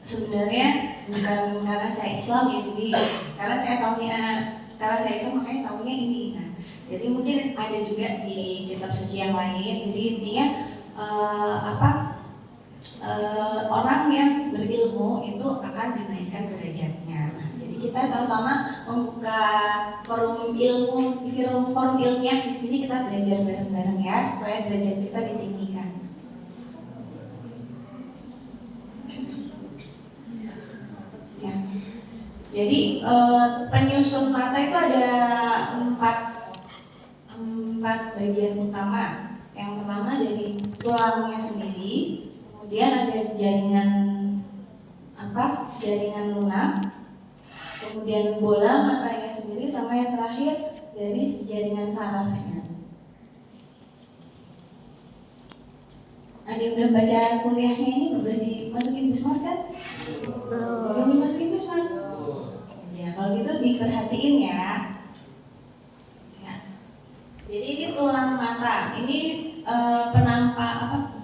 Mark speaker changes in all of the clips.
Speaker 1: sebenarnya bukan karena saya Islam ya, jadi karena saya Islam makanya tahunya ini. Nah, jadi mungkin ada juga di kitab suci yang lain. Jadi intinya orang yang berilmu itu akan dinaikkan derajatnya. Nah, jadi kita sama-sama membuka forum ilmu, forum ilmiah di sini, kita belajar bareng-bareng ya supaya derajat kita ditinggikan. Ya. Jadi penyusun mata itu ada empat bagian utama. Yang pertama dari tulangnya sendiri, kemudian ada jaringan lunak, kemudian bola matanya sendiri, sama yang terakhir dari jaringan sarafnya. Ada yang udah baca kuliahnya ini, udah dimasukin Bismart kan? Belum dimasukin Bismart? Ya, kalau gitu diperhatiin ya. Jadi ini tulang mata. Ini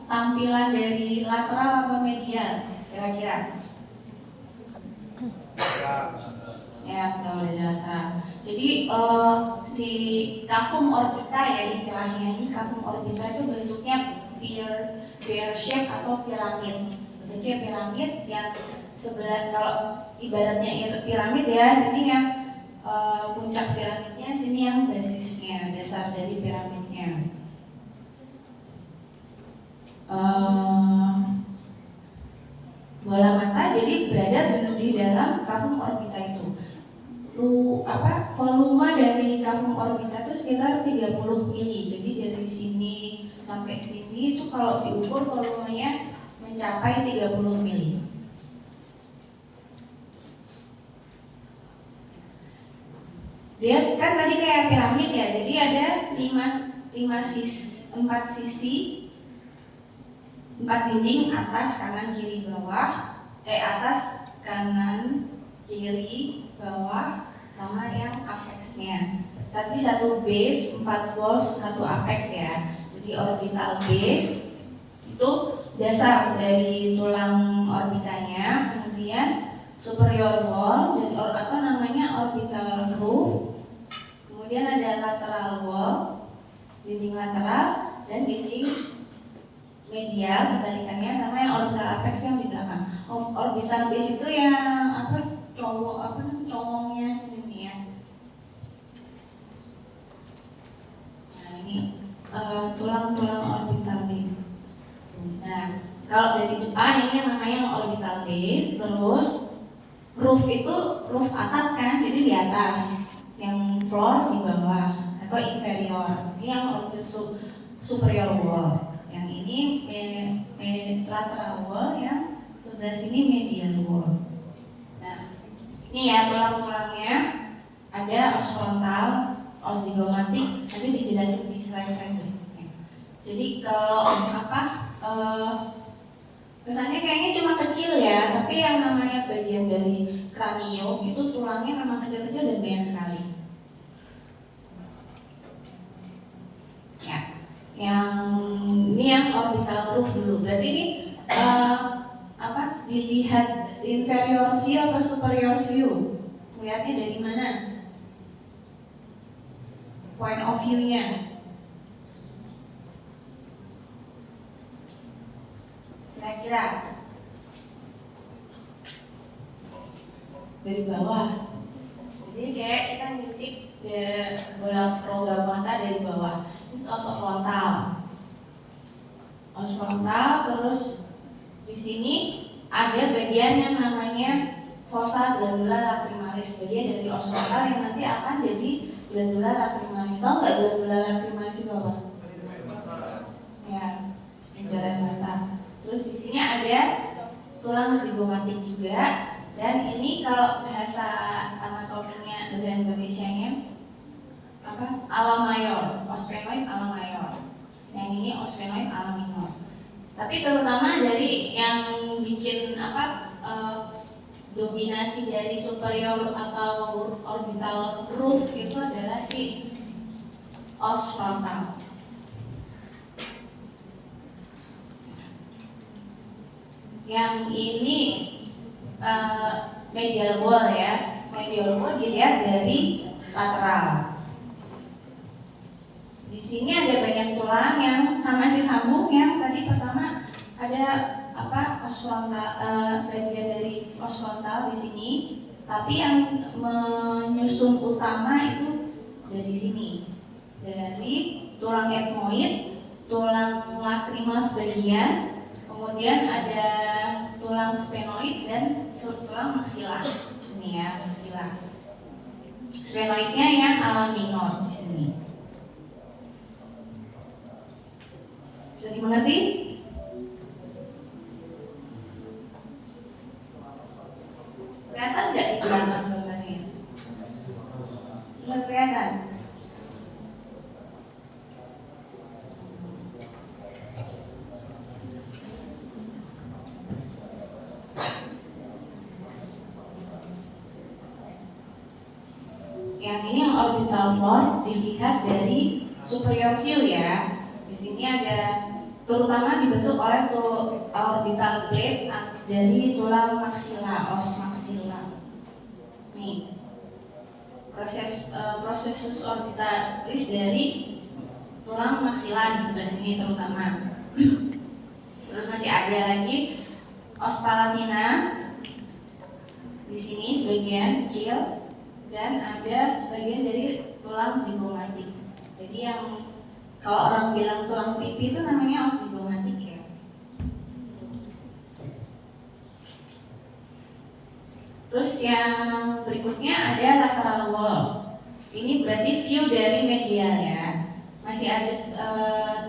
Speaker 1: tampilan dari lateral apa medial kira-kira? Ya, kalau dari lateral. Jadi si cavum orbita ya istilahnya, ini cavum orbita itu bentuknya pear shape atau piramid. Bentuknya piramid yang sebelah, kalau ibaratnya piramid ya, sini yang puncak piramidnya, sini yang basisnya, dasar dari piramidnya. Bola mata jadi berada di dalam cavum orbita itu. Volume dari cavum orbita itu sekitar 30 mili. Jadi dari sini sampai sini itu kalau diukur volumenya mencapai 30 mili. Dia kan tadi kayak piramid ya, jadi ada 4 sisi, 4 dinding, atas, kanan, kiri, bawah, atas, kanan, kiri, bawah, sama yang apexnya. Jadi 1 base, 4 walls, 1 apex ya. Jadi orbital base itu dasar dari tulang orbitanya, kemudian superior wall atau namanya orbital roof, kemudian ada lateral wall, dinding lateral, dan dinding medial kebalikannya, sama yang orbital apex yang di belakang. Orbital base itu yang cowongnya sini ya. Nah ini tulang-tulang orbital base. Nah kalau dari depan ini yang namanya orbital base, terus roof itu roof atap kan, jadi di atas, yang floor di bawah atau inferior. Ini yang orbital superior wall. Yang ini lateral wall, yang sebelah sini medial wall. Nah, ini ya tulang-tulangnya, ada os frontal, os zigomatik, nanti dijelasin di slide berikutnya. Jadi kalau kesannya kayaknya cuma kecil ya, tapi yang namanya bagian dari kranio itu tulangnya memang kecil-kecil dan banyak sekali. Ya, ini yang orbital roof dulu. Berarti ini dilihat inferior view atau superior view? Lihatnya dari mana? Point of view-nya. Kira-kira dari bawah. Jadi kayak kita ngintip bola rongga mata dari bawah. Itu os frontal. Os frontal, terus di sini ada bagian yang namanya fossa glandula lacrimalis, bagian dari os frontal yang nanti akan jadi glandula lacrimalis. Tahu nggak glandula lacrimalis itu apa? Ya, jalan mata. Terus di sini ada tulang zigomatik juga, dan ini kalau bahasa anatominya, bahasa Indonesianya ala mayor, osphenoid ala mayor. Yang ini osphenoid ala minor. Tapi terutama dari yang bikin dominasi dari superior atau orbital roof itu adalah si os frontal. Yang ini medial wall ya. Medial wall dilihat dari lateral. Di sini ada banyak tulang yang sama si sambung yang tadi pertama ada os frontal, bagian dari os frontal di sini, tapi yang menyusun utama itu dari sini, dari tulang ethmoid, tulang lacrimal sebagian, kemudian ada tulang sphenoid dan tulang maxilla. Sini ya, maxilla. Sphenoidnya yang ala minor di sini. Bisa dimengerti? Kelihatan nggak di belakang gambarnya? Nggak kelihatan? Yang ini yang orbital floor dilihat dari superior view ya. Di sini ada terutama dibentuk oleh orbital plate dari tulang maxilla, os maxilla. Nih, prosesus orbitalis dari tulang maxilla di sebelah sini terutama. Terus masih ada lagi os palatina di sini sebagian kecil, dan ada sebagian dari tulang zigomatik. Jadi yang kalau orang bilang tulang pipi itu namanya os zigomatik ya. Terus yang berikutnya ada lateral wall. Ini berarti view dari medial ya. Masih ada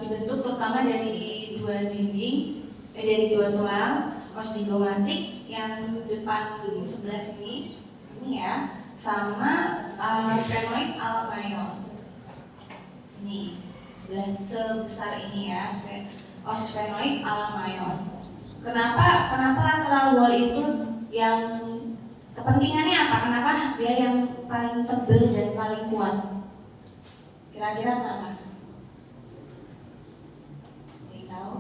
Speaker 1: dibentuk terutama dari dua dinding, dari dua tulang os zigomatik yang depan sebelah sini ini ya, sama sphenoid ala mayor. Ini sebesar ini ya, os sphenoid ala mayor. Kenapa lateral wall itu yang kepentingannya apa? Kenapa dia yang paling tebal dan paling kuat? Kira-kira kenapa? Tidak tahu?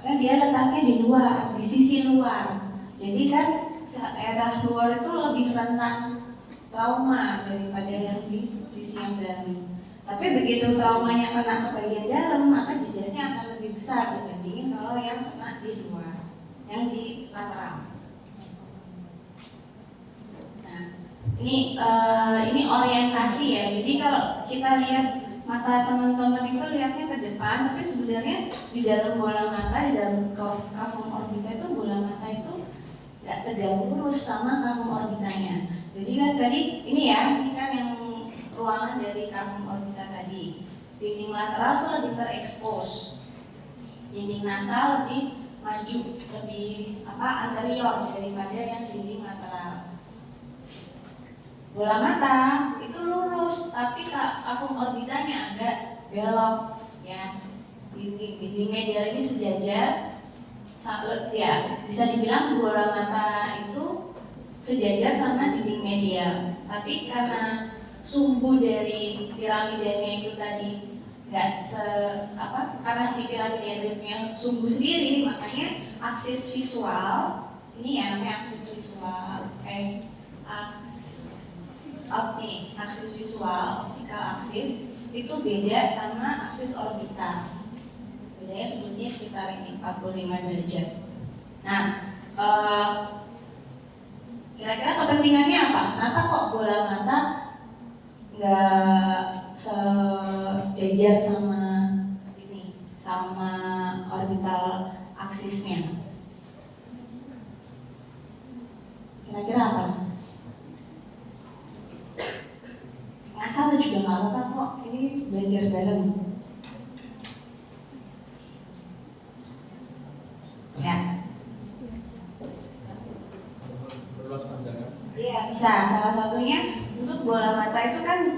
Speaker 1: Karena dia letaknya di luar, di sisi luar. Jadi kan daerah luar itu lebih rentan trauma daripada yang di sisi yang dalam. Tapi begitu traumanya kena ke bagian dalam, maka jejasnya akan lebih besar dibandingin kalau yang kena di luar, yang di lateral. Nah, ini orientasi ya. Jadi kalau kita lihat mata teman-teman itu lihatnya ke depan, tapi sebenarnya di dalam bola mata, di dalam cavum orbita itu bola mata itu nggak tegak lurus sama cavum orbitanya. Jadi kan tadi ini kan yang ruangan dari cavum orbita tadi. Dinding lateral tuh lebih terekspos, dinding nasal lebih maju, lebih anterior daripada yang dinding lateral. Bola mata itu lurus, tapi cavum orbitanya agak belok ya. Dinding medial ini sejajar, ya bisa dibilang bola mata itu sejajar sama dinding medial. Tapi karena sumbu dari piramidanya itu tadi karena si piramidanya sumbu sendiri, makanya aksis visual ini ya namanya aksis visual, aksis visual, optical aksis itu beda sama aksis orbita. Bedanya sebetulnya sekitar ini 45 derajat. Nah, kira-kira kepentingannya apa? Kenapa kok bola mata nggak sejajar sama orbital aksisnya? Kira-kira apa? Asal juga nggak apa-apa kok, ini belajar bareng. Ya.
Speaker 2: Berluas pandangan.
Speaker 1: Iya bisa. Salah satunya untuk bola mata itu kan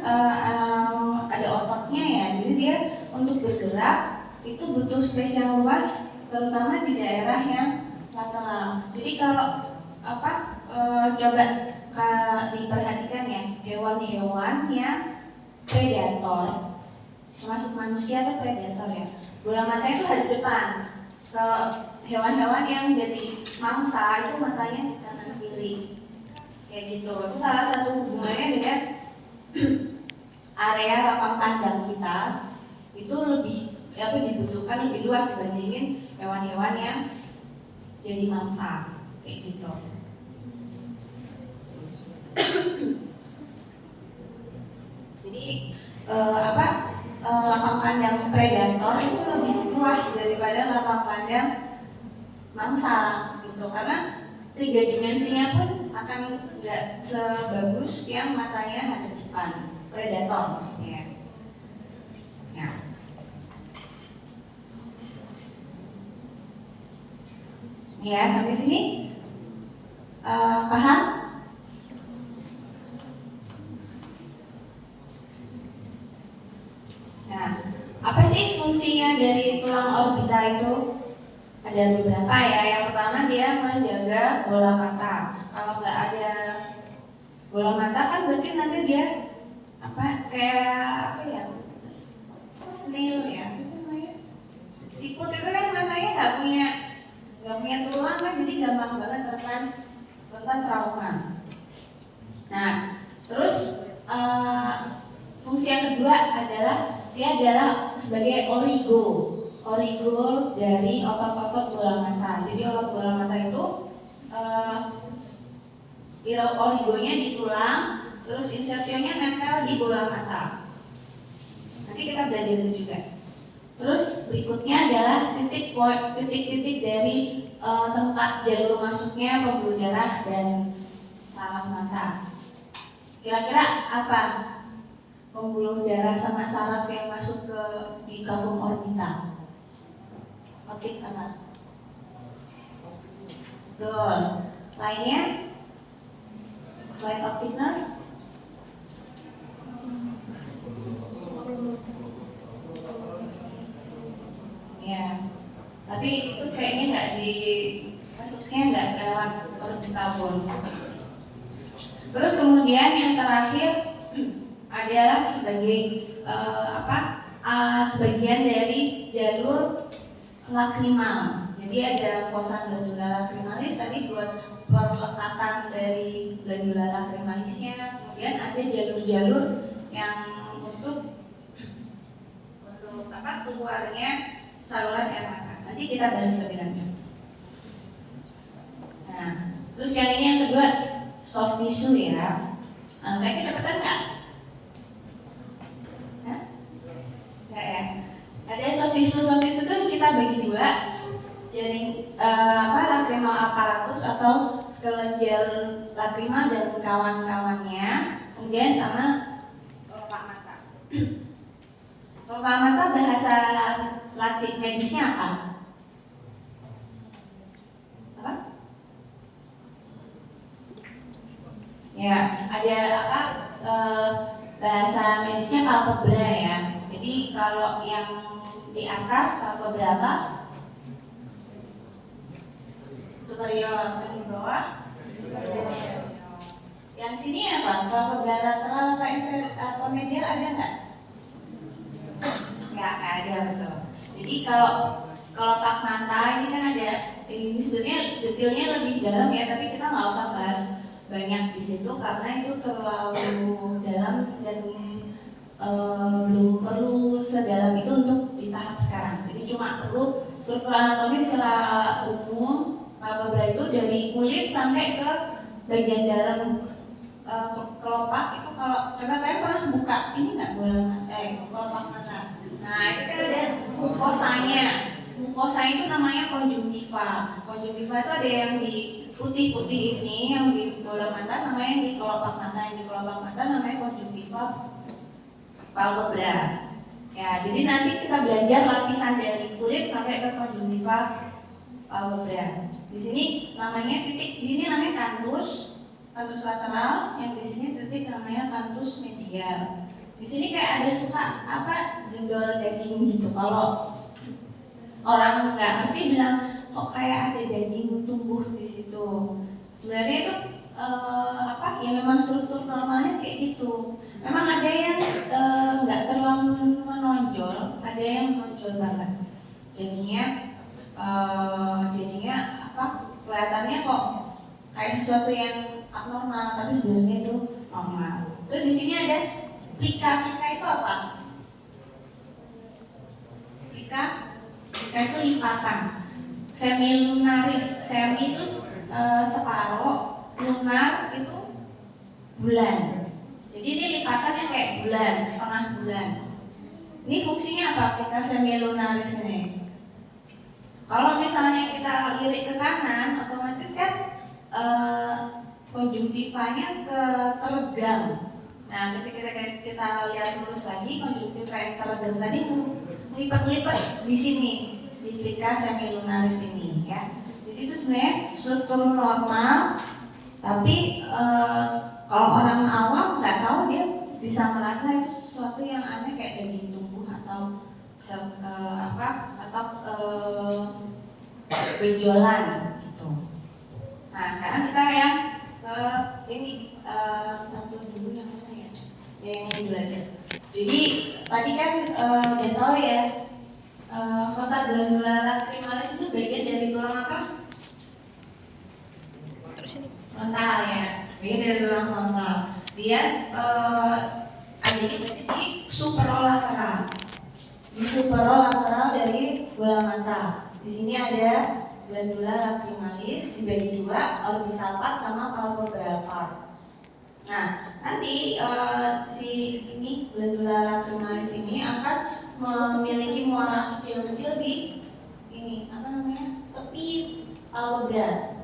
Speaker 1: ada ototnya ya, jadi dia untuk bergerak itu butuh space yang luas, terutama di daerah yang lateral. Jadi kalau coba diperhatikan ya, hewan-hewan yang predator, termasuk manusia itu predator ya. Bola mata itu ada di depan, Kalau hewan-hewan yang jadi mangsa itu matanya di kanan kiri kayak gitu. Itu salah satu hubungannya dengan area lapang kandang kita itu lebih dibutuhkan lebih luas dibandingin hewan-hewan yang jadi mangsa kayak gitu. Jadi lapang kandang predator itu lebih luas daripada lapang kandang mangsa gitu, karena 3 dimensinya pun akan nggak sebagus yang matanya hadap depan predator maksudnya. Ya. Ya, sampai sini paham? Nah, apa sih fungsinya dari tulang orbita itu? Ada beberapa ya. Yang pertama dia menjaga bola mata. Kalau nggak ada bola mata kan berarti nanti dia snail ya, apa sih namanya? Siput itu kan matanya nggak punya tulang kan, jadi gampang banget rentan trauma. Nah, terus fungsi yang kedua adalah dia adalah sebagai origo dari otot-otot bola mata. Jadi otot bola mata itu origonya di tulang, terus insersionya nempel di bola mata. Nanti kita belajar itu juga. Terus berikutnya adalah titik-titik dari tempat jalur masuknya pembuluh darah dan saraf mata. Kira-kira apa pembuluh darah sama saraf yang masuk di kavum orbita? Optik apa? Betul. Lainnya selain optik nerve? Ya, tapi itu kayaknya masuknya nggak lewat orbital bone. Terus kemudian yang terakhir adalah sebagian dari jalur lakrimal. Jadi ada fosa glandula lacrimalis tadi buat perlekatan dari glandula lacrimalisnya. Kemudian ada jalur-jalur yang untuk keluarnya saluran air mata. Nanti kita bahas lebih lanjut. Nah, terus yang ini yang kedua soft tissue ya. Saya kecepatan nggak? Nggak ya. Ada soft tissue itu kita bagi dua, jaring lacrimal apparatus atau skelenjar lacrimal dan kawan-kawannya, kemudian sama kelopak mata. Kelopak mata bahasa Latin medisnya apa? Ya, ada bahasa medisnya palpebra ya. Jadi kalau yang di atas palpebra apa? Superior, dan di bawah? Yang sini apa? Palpebra lateral apa medial ada nggak? Nggak ada, betul. Jadi kalau kelopak mata ini kan ada, ini sebenarnya detailnya lebih dalam ya, tapi kita nggak usah bahas banyak di situ karena itu terlalu dalam dan belum perlu sedalam itu untuk di tahap sekarang. Jadi cuma perlu struktur anatomi secara umum palpebra itu dari kulit sampai ke bagian dalam kelopak itu. Kalau coba kalian pernah buka ini nggak bola mata, kelopak mata. Nah itu kan ada mukosanya. Mukosa itu namanya konjungtiva. Konjungtiva itu ada yang di putih-putih ini yang di bola mata sama yang di kelopak mata. Yang di kelopak mata namanya konjungtiva palpebra. Ya, jadi nanti kita belajar lapisan dari kulit sampai ke konjungtiva palpebra. Di sini namanya titik, di sini namanya kantus lateral, yang di sini titik namanya kantus medial. Di sini kayak ada suka jendol daging gitu. Kalau orang nggak ngerti bilang kok kayak ada daging tumbuh di situ. Sebenarnya itu ya memang struktur normalnya kayak gitu. Memang ada yang nggak terlalu menonjol, ada yang menonjol banget. Jadinya jadinya kelihatannya kok kayak sesuatu yang abnormal, tapi sebenarnya itu normal. Terus di sini ada plika. Plika itu apa? Plika itu lipatan. Semilunaris. Semi itu separuh, lunar itu bulan. Jadi ini lipatan yang kayak bulan, setengah bulan. Ini fungsinya apa? Plika semilunaris ini. Kalau misalnya kita lirik ke kanan, otomatis kan konjungtivanya ke teregang. Nah, ketika kita lihat lurus lagi, konjungtiva yang teregang tadi melipat-lipat di sini, di plika semilunaris ini, ya. Jadi itu sebenarnya struktur normal, tapi kalau orang awam nggak tahu, dia bisa merasa itu sesuatu yang aneh kayak daging tumbuh atau benjolan gitu. Nah, sekarang kita yang ke ini satu dulu yang mana ya? Yang ini belajar. Jadi tadi kan udah tahu ya, fossa glandula lacrimalis itu bagian dari tulang apa? Frontal ya, bagian dari tulang frontal. Dia adanya berarti di superolateral. Di superolateral dari bola mata. Di sini ada glandula lacrimalis dibagi dua, orbital part sama palpebral part. Nah, nanti si ini glandula lacrimalis ini akan memiliki muara kecil-kecil di ini tepi palpebra,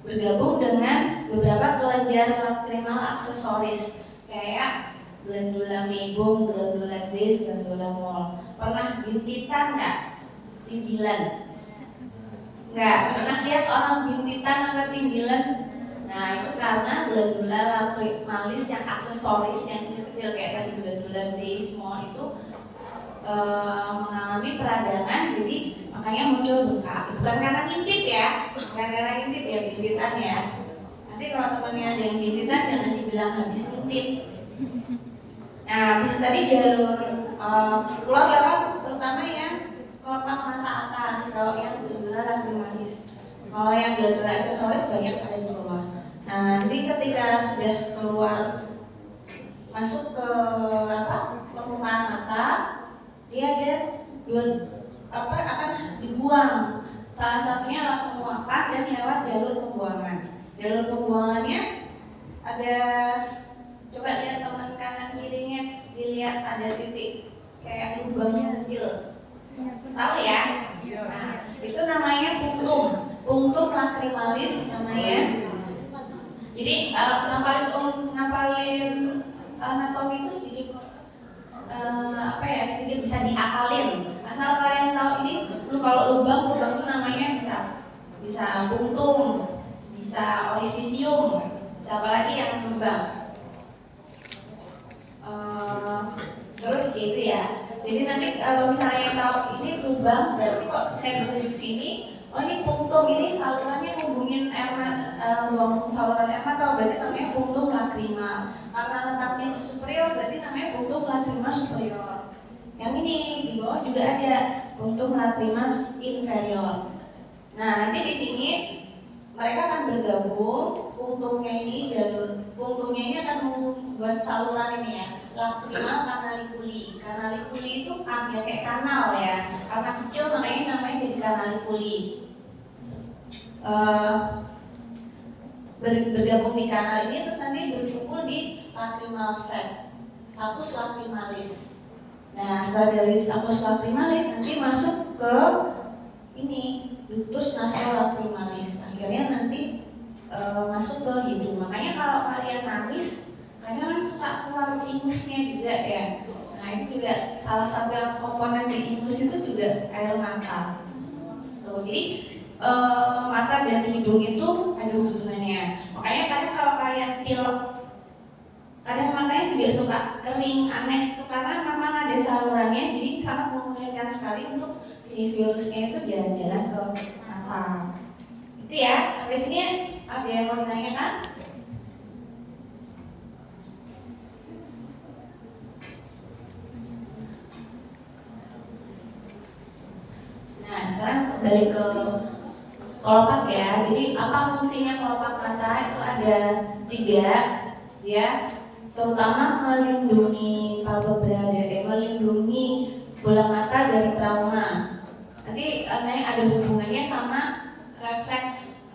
Speaker 1: bergabung dengan beberapa kelenjar lacrimal aksesoris kayak glandula mebum, glandula Zeiss, glandula Moll. Pernah bintitan nggak? Timbilan? Nggak. Pernah lihat orang bintitan atau timbilan? Nah, itu karena glandula lacrimalis yang aksesoris, yang kecil-kecil kayak tadi glandula Zeiss, Moll itu mengalami peradangan, jadi makanya muncul bengkak. Bukan karena ngintip ya, bukan karena ngintip ya bintitan ya. Nanti kalau temannya ada yang bintitan jangan dibilang habis ngintip. Nah, habis tadi jalur keluar lewat terutama yang kelopak mata atas, kalau yang glandula lacrimalis. Kalau yang glandula aksesoris banyak ada di bawah. Nah, nanti ketika sudah keluar masuk ke permukaan mata, dia ada akan dibuang. Salah satunya adalah penguapan dan lewat jalur pembuangan. Jalur pembuangannya ada, coba lihat teman kanan kirinya, dilihat ada titik kayak lubangnya kecil. Tahu ya? Nah, itu namanya punctum lacrimalis namanya. Jadi ngapalin anatomi itu sedikit sedikit bisa diakalin. Asal kalian tahu ini, kalau lubang itu namanya bisa punctum, bisa orifisium, bisa apa lagi yang lubang. Terus gitu ya. Jadi nanti kalau misalnya tahu ini lubang, berarti kok saya tunjuk sini, oh ini punctum, ini salurannya hubungin ruang saluran air mata, berarti namanya punctum lacrimal. Karena letaknya di superior, berarti namanya punctum lacrimal superior. Yang ini di bawah juga ada punctum lacrimal inferior. Nah, nanti di sini mereka akan bergabung. Punctumnya ini akan membuat saluran ini ya, lacrimal canaliculi. Canaliculi itu ya kayak kanal ya, karena kecil namanya jadi canaliculi. Bergabung di kanal ini terus nanti berkumpul di lacrimal sac, sapus lacrimalis. Nah, setelah dari sapus lacrimalis nanti masuk ke ini ductus nasolacrimalis. Akhirnya nanti masuk ke hidung. Makanya kalau kalian nangis, kadang kan suka keluar ingusnya juga ya. Nah, itu juga salah satu komponen di ingus itu juga air mata. Tuh, jadi mata dan hidung itu ada hubungannya. Makanya kadang kalau kalian pilek, kadang matanya juga suka kering, aneh itu karena memang ada salurannya, jadi sangat memungkinkan sekali untuk si virusnya itu jalan-jalan ke mata. Itu ya, sampai sini ada yang mau ditanyakan? Nah, sekarang kembali ke kelopak ya. Jadi apa fungsinya kelopak mata? Itu ada 3 ya. Terutama melindungi palpebra dari melindungi bola mata dari trauma. Nanti ada hubungannya sama refleks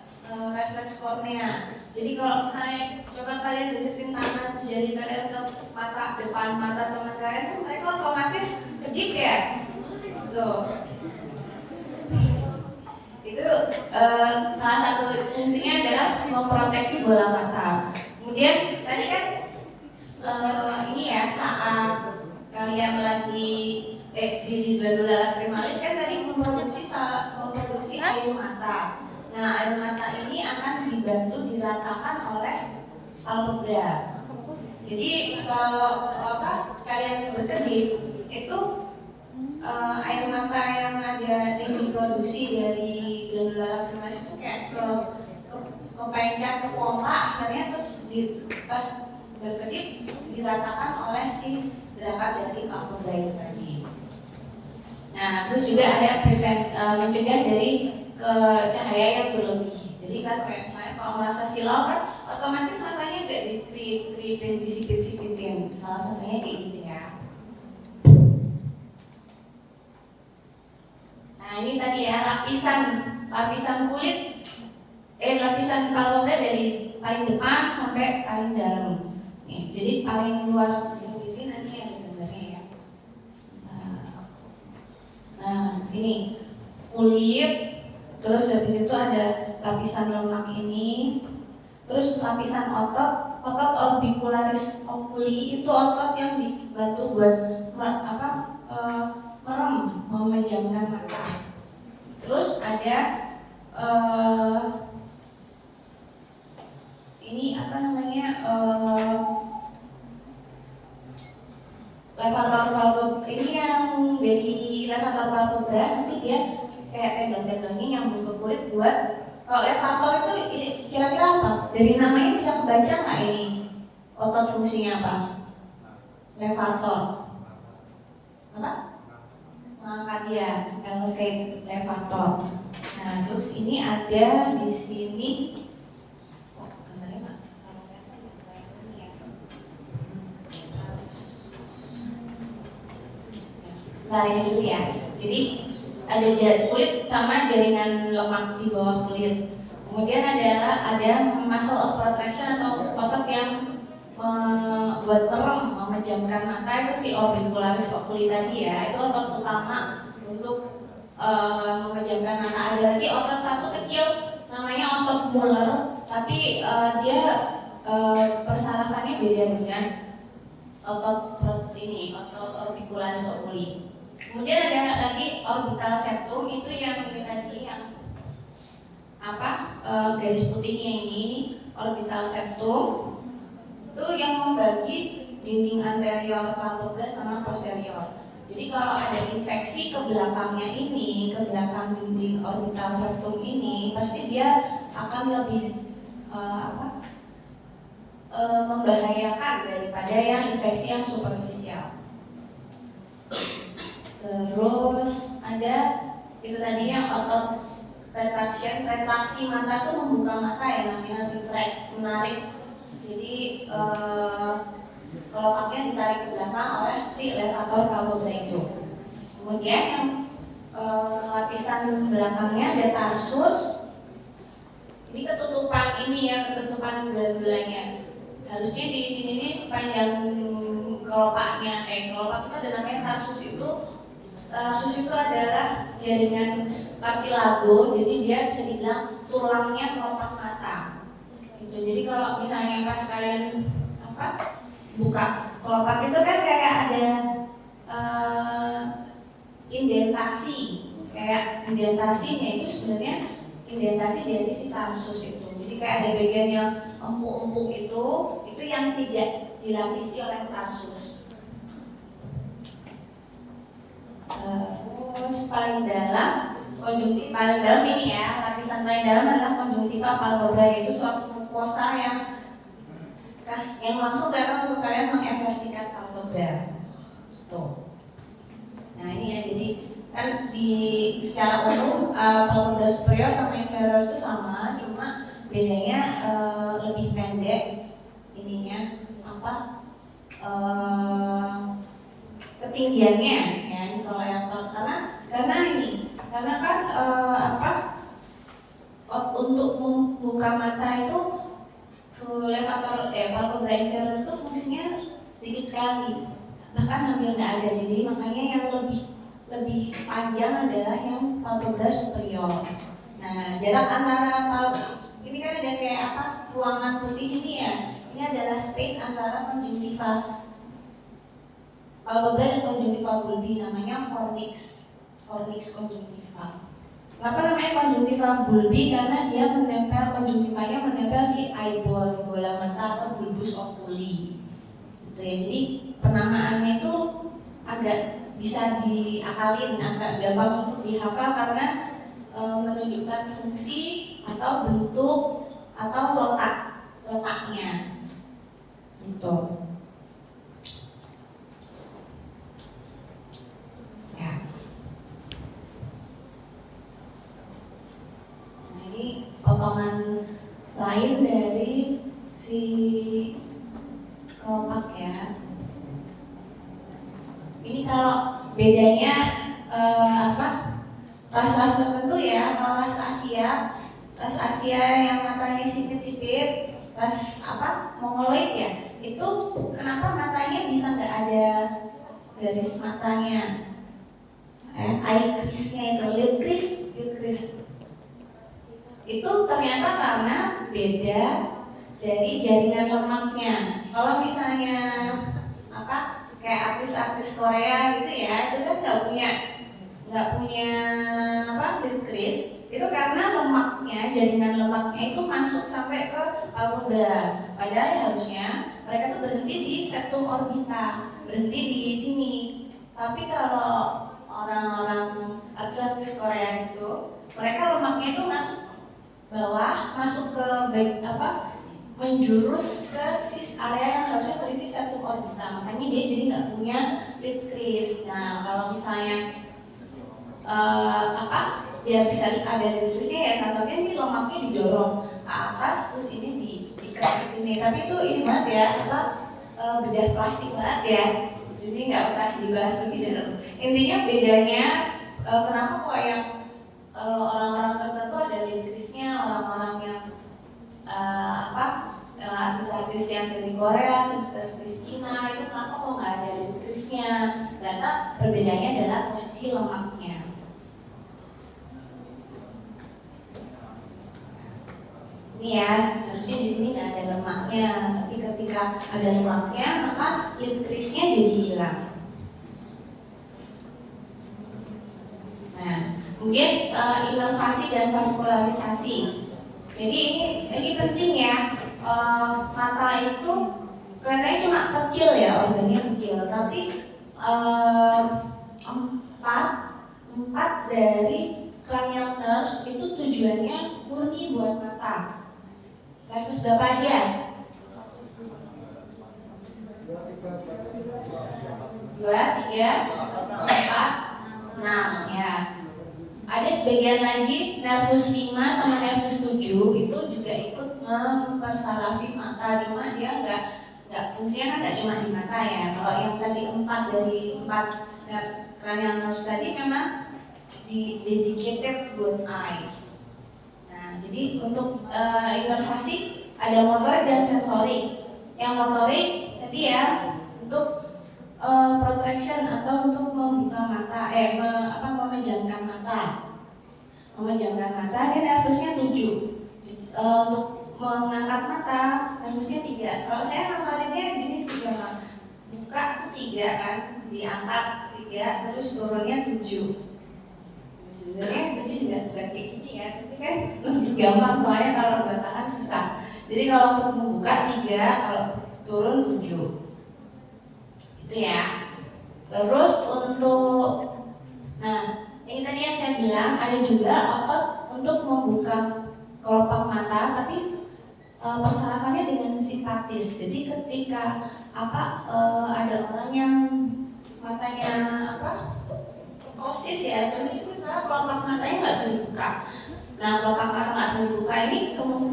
Speaker 1: kornea. Jadi kalau misalnya coba kalian deketin tangan jari kalian ke mata depan mata teman kalian, kan mereka otomatis kedip ya. So itu salah satu fungsinya adalah memproteksi bola mata. Kemudian tadi kan ini ya saat kalian lagi di glandula lacrimalis kan tadi memproduksi air mata. Nah, air mata ini akan dibantu diratakan oleh palpebra. Jadi kalau kalian berkedip itu air mata yang ada yang diproduksi dari glandula lacrimalis itu kayak kepencet ke pompa, akhirnya terus pas berkedip diratakan oleh si gerakan dari palpebra itu tadi. Nah, terus juga ada mencegah dari cahaya yang berlebih. Jadi kan kayak saya kalau merasa silau kan otomatis matanya nggak dikeripin, disipit-sipitin. Salah satunya kayak gitu ya. Nah, ini tadi ya lapisan kulit lapisan palpebra dari paling depan sampai paling dalam. Nih, jadi paling luar sendiri nanti ada gambarnya ya. Nah, ini kulit. Terus habis itu ada lapisan lemak ini, terus lapisan otot orbicularis oculi itu otot yang dibantu buat merem, memejamkan mata. Terus ada ini levator palpebra. Ini yang dari levator palpebra nanti dia kayak tendon-tendonnya yang ke kulit buat. Kalau levator itu kira-kira apa? Dari namanya bisa kebaca nggak ini otot fungsinya apa? Levator apa? Mengangkat ya, elevate levator. Nah, terus ini ada di sini. Setelah ini dulu ya. Jadi ada kulit sama jaringan lemak di bawah kulit. Kemudian ada muscle of protraction atau otot yang buat merem, memejamkan mata, itu si orbicularis oculi tadi ya. Itu otot utama untuk memejamkan mata. Ada lagi otot satu kecil namanya otot Muller, tapi dia persarafannya beda dengan otot orbicularis oculi. Kemudian ada lagi orbital septum, itu yang ini tadi yang garis putihnya ini orbital septum. Itu yang membagi dinding anterior palpebra sama posterior. Jadi kalau ada infeksi ke belakangnya ini, ke belakang dinding orbital septum ini, pasti dia akan lebih membahayakan daripada yang infeksi yang superficial. Terus ada itu tadi yang otot retraksi mata tuh membuka mata ya, namanya retract, menarik. Jadi kelopaknya ditarik ke belakang oleh si levator palpebra itu. Kemudian yang lapisan belakangnya ada tarsus. Ini ketutupan glandulanya. Harusnya di sini nih sepanjang kelopaknya, kelopak itu ada namanya tarsus itu. Tarsus itu adalah jaringan kartilago, jadi dia bisa dibilang tulangnya kelopak mata. Gitu. Jadi kalau misalnya pas kalian buka kelopak itu kan kayak ada indentasinya itu sebenarnya indentasi dari si tarsus itu. Jadi kayak ada bagian yang empuk-empuk itu yang tidak dilapisi oleh tarsus. Terus paling dalam ini ya, lapisan paling dalam adalah konjungtiva palpebra, yaitu suatu mukosa yang langsung kelihatan untuk kalian mengekspresikan palpebra. Tuh. Nah ini ya, jadi Kan di secara umum palpebra superior sama inferior itu sama, cuma bedanya lebih pendek ininya apa ketinggiannya ya. Kalau yang karena ini karena kan untuk membuka mata itu levator palpebra inferior itu fungsinya sedikit sekali, bahkan hampir nggak ada. Jadi makanya yang lebih panjang adalah yang palpebra superior. Nah, jarak antara ini kan ada kayak ruangan putih ini ya. Ini adalah space antara konjungtiva palpebra dan konjungtiva bulbi, namanya fornix konjungtiva. Kenapa namanya konjungtiva bulbi? Karena dia konjungtivanya menempel di eyeball, di bola mata atau bulbus oculi. Gitu ya. Jadi penamaannya itu agak bisa diakalin, agak gampang untuk dihafal karena menunjukkan fungsi atau bentuk atau letaknya gitu ya. Nah, ini potongan lain dari si kelopak ya. Ini kalau bedanya ras-ras tertentu ya. Kalau ras Asia yang matanya sipit-sipit, ras mongoloid ya, itu kenapa matanya bisa nggak ada garis matanya, eye crease-nya itu, lid crease itu ternyata karena beda dari jaringan lemaknya. Kalau misalnya kayak artis-artis Korea gitu ya, itu kan nggak punya lid crease, itu karena jaringan lemaknya itu masuk sampai ke palpebra. Padahal harusnya mereka tuh berhenti di septum orbita, berhenti di sini. Tapi kalau orang-orang artis Korea gitu, mereka lemaknya itu masuk bawah, masuk ke menjurus ke area yang harusnya terisi septum orbita. Makanya dia jadi nggak punya lid crease. Nah, kalau misalnya biar bisa ada lid crease-nya ya satunya ini lemaknya didorong ke atas, terus ini dikeras ini. Tapi itu ini banget ya, bedah plastik banget ya. Jadi nggak usah dibahas lebih dalam. Intinya bedanya kenapa kok yang orang-orang tertentu ada lid crease-nya, orang-orang yang artis-artis yang dari Korea, artis Cina itu kenapa kok nggak ada lid crease-nya? Ternyata perbedaannya adalah posisi lemaknya. Ini ya, harusnya di sini nggak ada lemaknya, tapi ketika ada lemaknya maka lid crease-nya jadi hilang. Nah, mungkin inervasi dan vaskularisasi. Jadi ini penting ya. Mata itu kelihatannya cuma kecil ya, organnya kecil, tapi empat dari cranial nerves itu tujuannya murni buat mata. Nervus berapa aja? 2, 3, 4, 6 ya. Ada sebagian lagi nervus 5 sama nervus 7 itu juga ikut mempersarafi mata, cuma dia nggak fungsinya kan nggak cuma di mata ya. Kalau yang tadi 4 dari 4 cranial nerves tadi memang dedicated buat eye. Nah, jadi untuk inervasi ada motorik dan sensorik. Yang motorik tadi ya untuk protraction atau untuk membuka mata, memejamkan mata. Memejamkan mata, ini nervusnya 7. Untuk mengangkat mata, nervusnya 3. Kalau saya hafalinnya gini 3, buka itu 3 kan, diangkat 3, terus turunnya 7. Sebenarnya 7 juga kayak gini ya, tapi kan lebih gampang soalnya kalau buat tangan susah. Jadi kalau untuk membuka 3, kalau turun 7. Itu ya. Terus untuk ini tadi yang saya bilang ada juga otot untuk membuka kelopak mata, tapi persarafannya dengan simpatis. Jadi ketika ada orang yang matanya ptosis ya, ptosis itu salah kelopak matanya nggak bisa dibuka. Nah, kelopak mata nggak bisa dibuka ini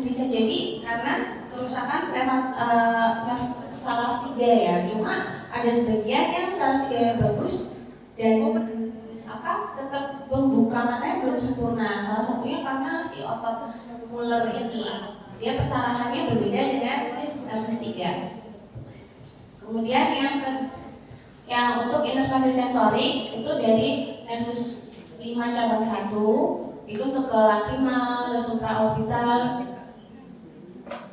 Speaker 1: bisa jadi karena kerusakan lewat saraf 3 ya. Cuma ada sebagian yang saraf 3 yang bagus dan tetap membuka matanya belum sempurna. Salah satunya karena si otot Muller ini dia persarahannya berbeda dengan si nervus 3. Kemudian yang untuk inervasi sensorik itu dari nervus 5 cabang 1 itu untuk ke lacrimal, supraorbital,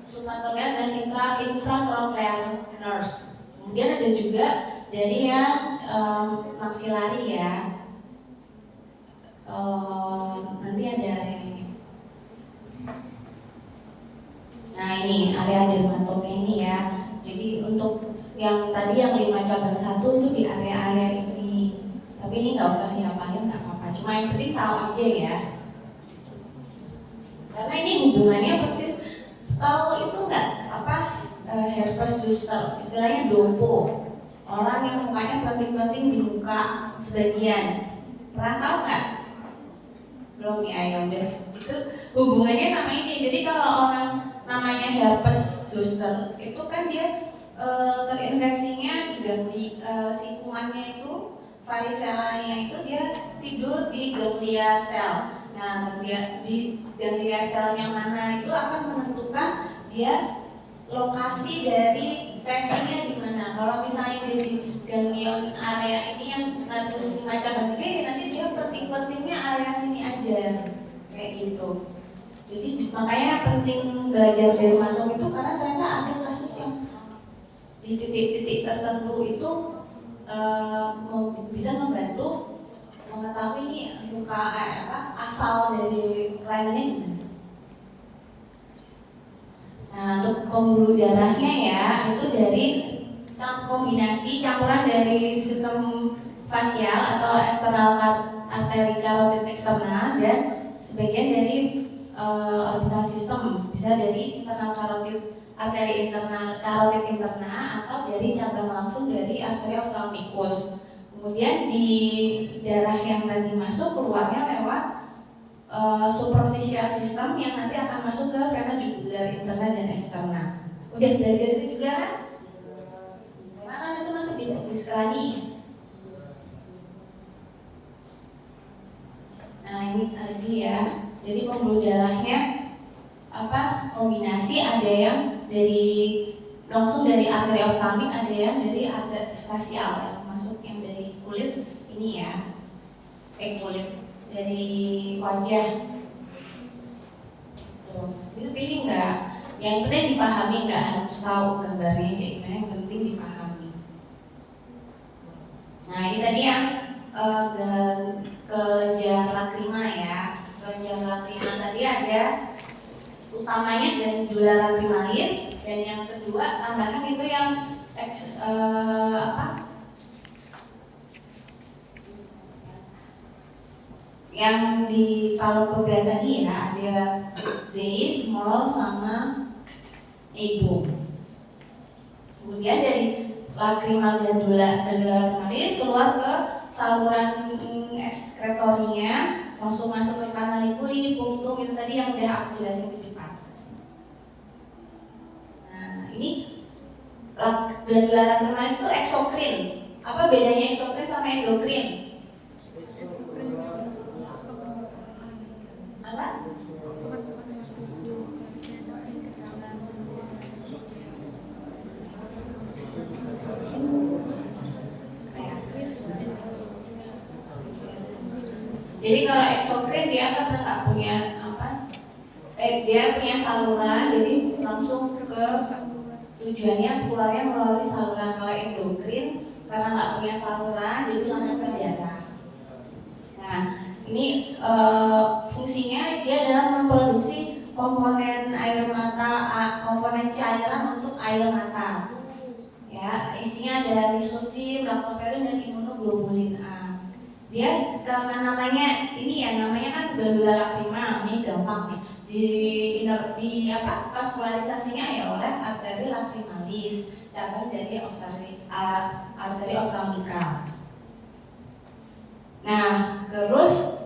Speaker 1: supratrochlear dan infratrochlear nerves. Kemudian ada juga dari yang maxillary ya. Nanti ada area ini. Nah ini area dermatomnya ini ya. Jadi untuk yang tadi yang 5 cabang 1 itu di area-area ini. Tapi ini nggak usah dihafalin, nggak apa-apa. Cuma yang penting tahu aja ya. Karena ini hubungannya persis. Tahu itu nggak herpes zoster, istilahnya dompo. Orang yang mukanya penting-penting di muka sebagian. Pernah tahu nggak? Belum ya udah. Itu hubungannya sama ini. Jadi kalau orang namanya herpes zoster itu kan dia terinfeksinya di si kumannya itu varicellanya itu dia tidur di ganglia sel. Nah, di ganglia selnya mana itu akan menentukan dia lokasi dari lesinya di mana. Kalau misalnya dia di ganglion area ini yang nervus 5 cabang 3 ya nanti dia penting-pentingnya area sini aja kayak gitu. Jadi makanya penting belajar dermatom itu karena ternyata ada kasus yang di titik-titik tertentu itu bisa membantu mengetahui ini muka asal dari kelainannya di mana. Nah untuk pembuluh darahnya ya itu dari kombinasi campuran dari sistem fasial atau external arteri carotid eksternal dan sebagian dari orbital system, bisa dari internal carotid arteri internal carotid interna atau dari cabang langsung dari arteria ophthalmicus. Kemudian di darah yang tadi masuk keluarnya lewat superficial system yang nanti akan masuk ke vena jugular interna dan eksterna. Udah belajar itu juga kan? Karena kan itu masuk di diskrani. Nah ini tadi ya. Jadi pembuluh darahnya kombinasi, ada yang dari langsung dari arteri oftalmik, ada yang dari arteri fasial yang masuk yang dari kulit ini ya, kulit dari wajah. Tuh, tapi ini enggak, yang penting dipahami, nggak harus tahu gambarnya kayak gimana, yang penting dipahami. Nah ini tadi yang kelenjar lakrima ya. Kelenjar lakrima tadi ada utamanya glandula lacrimalis dan yang kedua tambahan itu yang yang di palpebra tadi ya, ada zeis, mol sama ego. Kemudian dari lacrimal glandula lacrimalis keluar ke saluran ekskretorinya, langsung masuk ke canaliculi, punctum, itu tadi yang udah aku jelasin di depan. Nah ini glandula lacrimalis itu eksokrin. Apa bedanya eksokrin sama endokrin? Apa? Jadi kalau eksokrin dia kan nggak punya dia punya saluran, jadi langsung ke tujuannya keluarnya melalui saluran. Kalau endokrin karena nggak punya saluran, jadi langsung ke darah. Nah ini fungsinya dia adalah memproduksi komponen air mata, komponen cairan untuk air mata. Ya, isinya ada lisosim, lactoferrin dan imunoglobulin A. Dia karena namanya ini ya, namanya kan glandula lacrimal, ini gampang nih. Di vaskularisasinya ya oleh arteri lacrimalis, cabang dari arteri ophthalmica. Nah, terus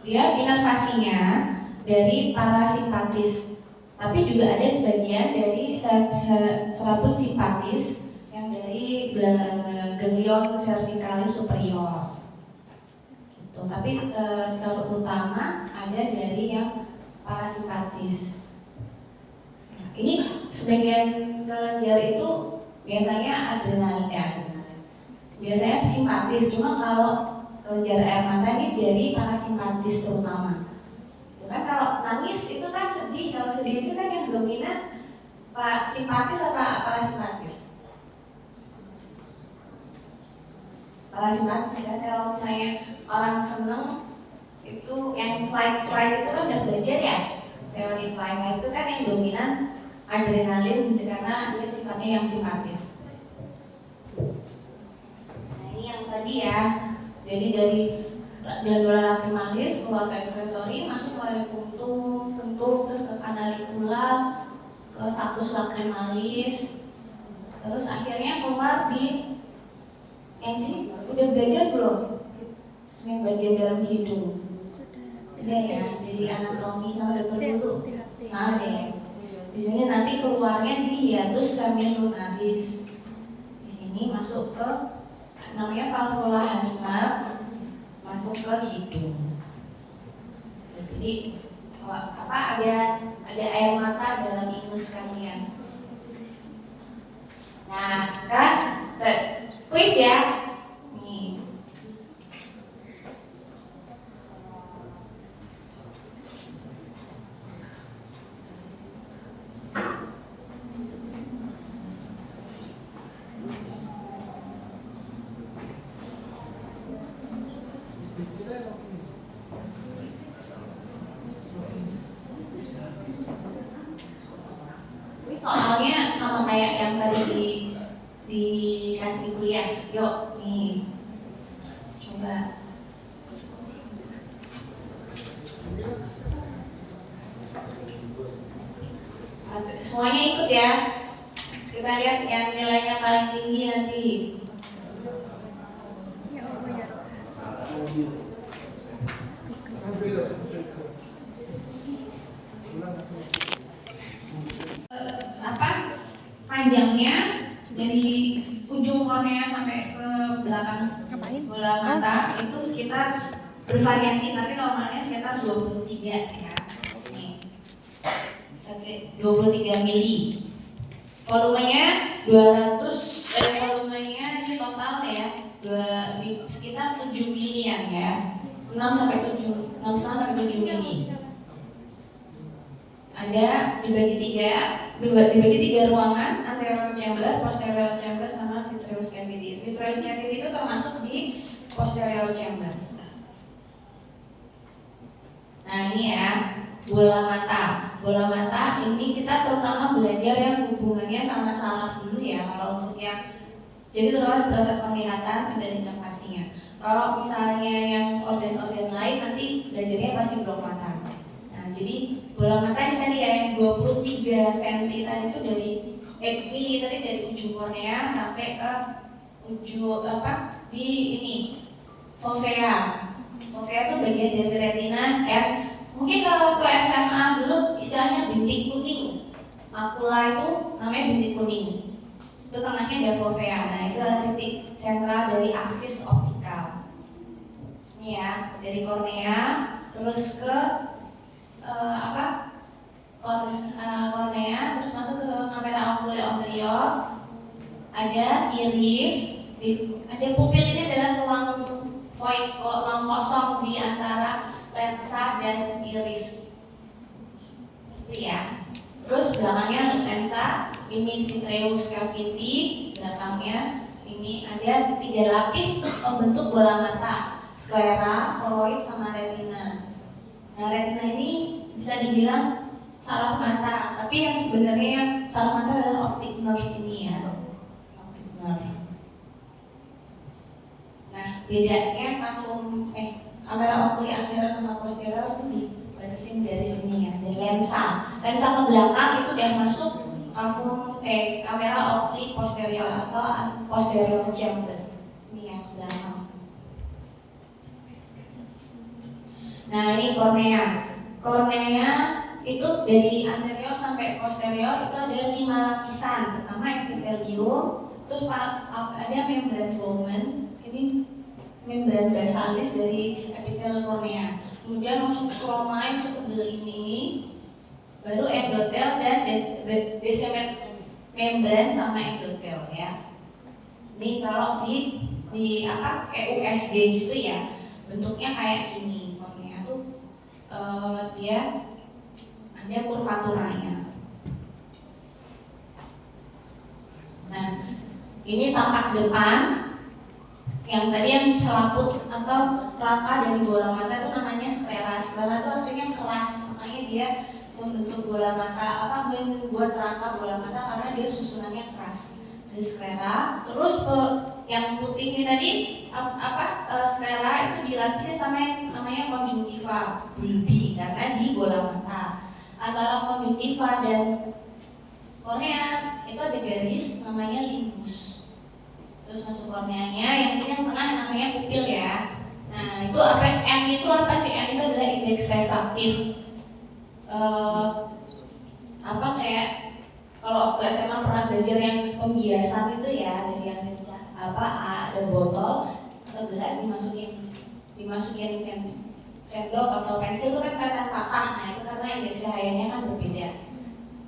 Speaker 1: dia inervasinya dari parasimpatis, tapi juga ada sebagian dari serabut simpatis yang dari ganglion cervicalis superior. Gitu. Tapi terutama ada dari yang parasimpatis. Nah, ini sebagian kelenjar itu biasanya adrenalin. Biasanya simpatis, cuma kalau kelenjar air mata ini dari parasimpatis terutama. Itu kan kalau nangis itu kan sedih, kalau sedih itu kan yang dominan simpatis apa parasimpatis? Parasimpatis ya. Kalau misalnya orang seneng itu yang flight itu kan udah belajar ya, teori flight itu kan yang dominan adrenalin karena dia sifatnya yang simpatis. Yang tadi ya, jadi dari glandula lacrimalis keluar ke ekskretori, masuk ke punctum, terus ke kanalikula, ke saccus lacrimalis, terus akhirnya keluar di yang sini. Udah belajar belum? Yang bagian dalam hidung. Udah ya, dari anatomi sama dokter dulu. Nah deh, di sini nanti keluarnya di hiatus semilunaris. Di sini masuk ke namanya valvula Hasner, masuk ke hidung. Jadi ada air mata dalam ingus kalian. Nah, kan quiz ya. Nih. Soalnya sama kayak yang tadi di kuliah. Yuk, nih. Coba. Semuanya ikut ya. Kita lihat yang nilainya paling tinggi nanti. Panjangnya dari ujung kornea sampai ke belakang bola mata itu sekitar bervariasi, tapi normalnya sekitar 23 ya. Nih. 23 mili. Volumenya 200, volumenya ini total ya sekitar 7 milian ya. 6 sampai 7 mili. Ada dibagi tiga ruangan, anterior chamber, posterior chamber, sama vitreous cavity. Vitreous cavity itu termasuk di posterior chamber. Nah ini ya, bola mata. Bola mata ini kita terutama belajar yang hubungannya sama saraf dulu ya. Kalau untuk yang jadi terutama proses penglihatan dan inervasinya. Kalau misalnya yang organ-organ lain nanti belajarnya pasti blok mata. Nah jadi bola mata ini tadi ya yang 23 cm tadi itu mili tadi dari ujung kornea sampai ke ujung di ini fovea. Fovea itu bagian dari retina yang mungkin kalau waktu SMA dulu istilahnya bintik kuning. Makula itu namanya bintik kuning. Itu tengahnya ada fovea. Nah itu adalah titik sentral dari aksis optikal. Ini ya, dari kornea terus ke kornea terus masuk ke kamera okuler anterior, ada iris, ada pupil. Ini adalah ruang kosong di antara lensa dan iris itu ya. Terus belakangnya lensa, ini vitreous cavity, belakangnya ini ada 3 lapis membentuk bola mata, sklera, koroid, sama retina. Nah retina ini bisa dibilang saraf mata, tapi yang sebenarnya saraf mata adalah optic nerve ini ya, optic nerve. Nah bedanya kamera okuler anterior sama posterior itu dibatasin dari sini ya, dari lensa ke belakang itu udah masuk kamera optik posterior atau posterior chamber. Ini yang ke belakang. Nah, ini kornea. Kornea itu dari anterior sampai posterior itu ada 5 lapisan. Pertama epitelium, terus ada membran Bowman. Ini membran basalis dari epitel kornea. Kemudian masuk stromal setebal ini, baru endotel dan descemet membran sama endotel ya. Ini kalau di apa kayak USG gitu ya, bentuknya kayak gini. Kornea tuh dia ada kurvaturanya. Nah, ini tampak depan. Yang tadi yang selaput atau rangka dari bola mata itu namanya sklera. Sklera itu artinya keras, makanya dia membentuk bola mata, membuat rangka bola mata karena dia susunannya keras. Dari sklera, terus yang putih ini tadi sklera itu dilapisi sama yang namanya konjungtiva bulbi karena di bola mata. Antara konjungtiva dan kornea itu ada garis namanya limbus. Terus masuk korneanya, yang ini yang tengah namanya pupil ya. Nah itu apa? N itu apa sih? N itu adalah indeks refraktif. Kayak kalau waktu SMA pernah belajar yang pembiasan itu ya, dari yang ada botol atau gelas dimasukin sendok atau pensil itu kan kelihatan patah. Nah itu karena indeks cahayanya kan berbeda.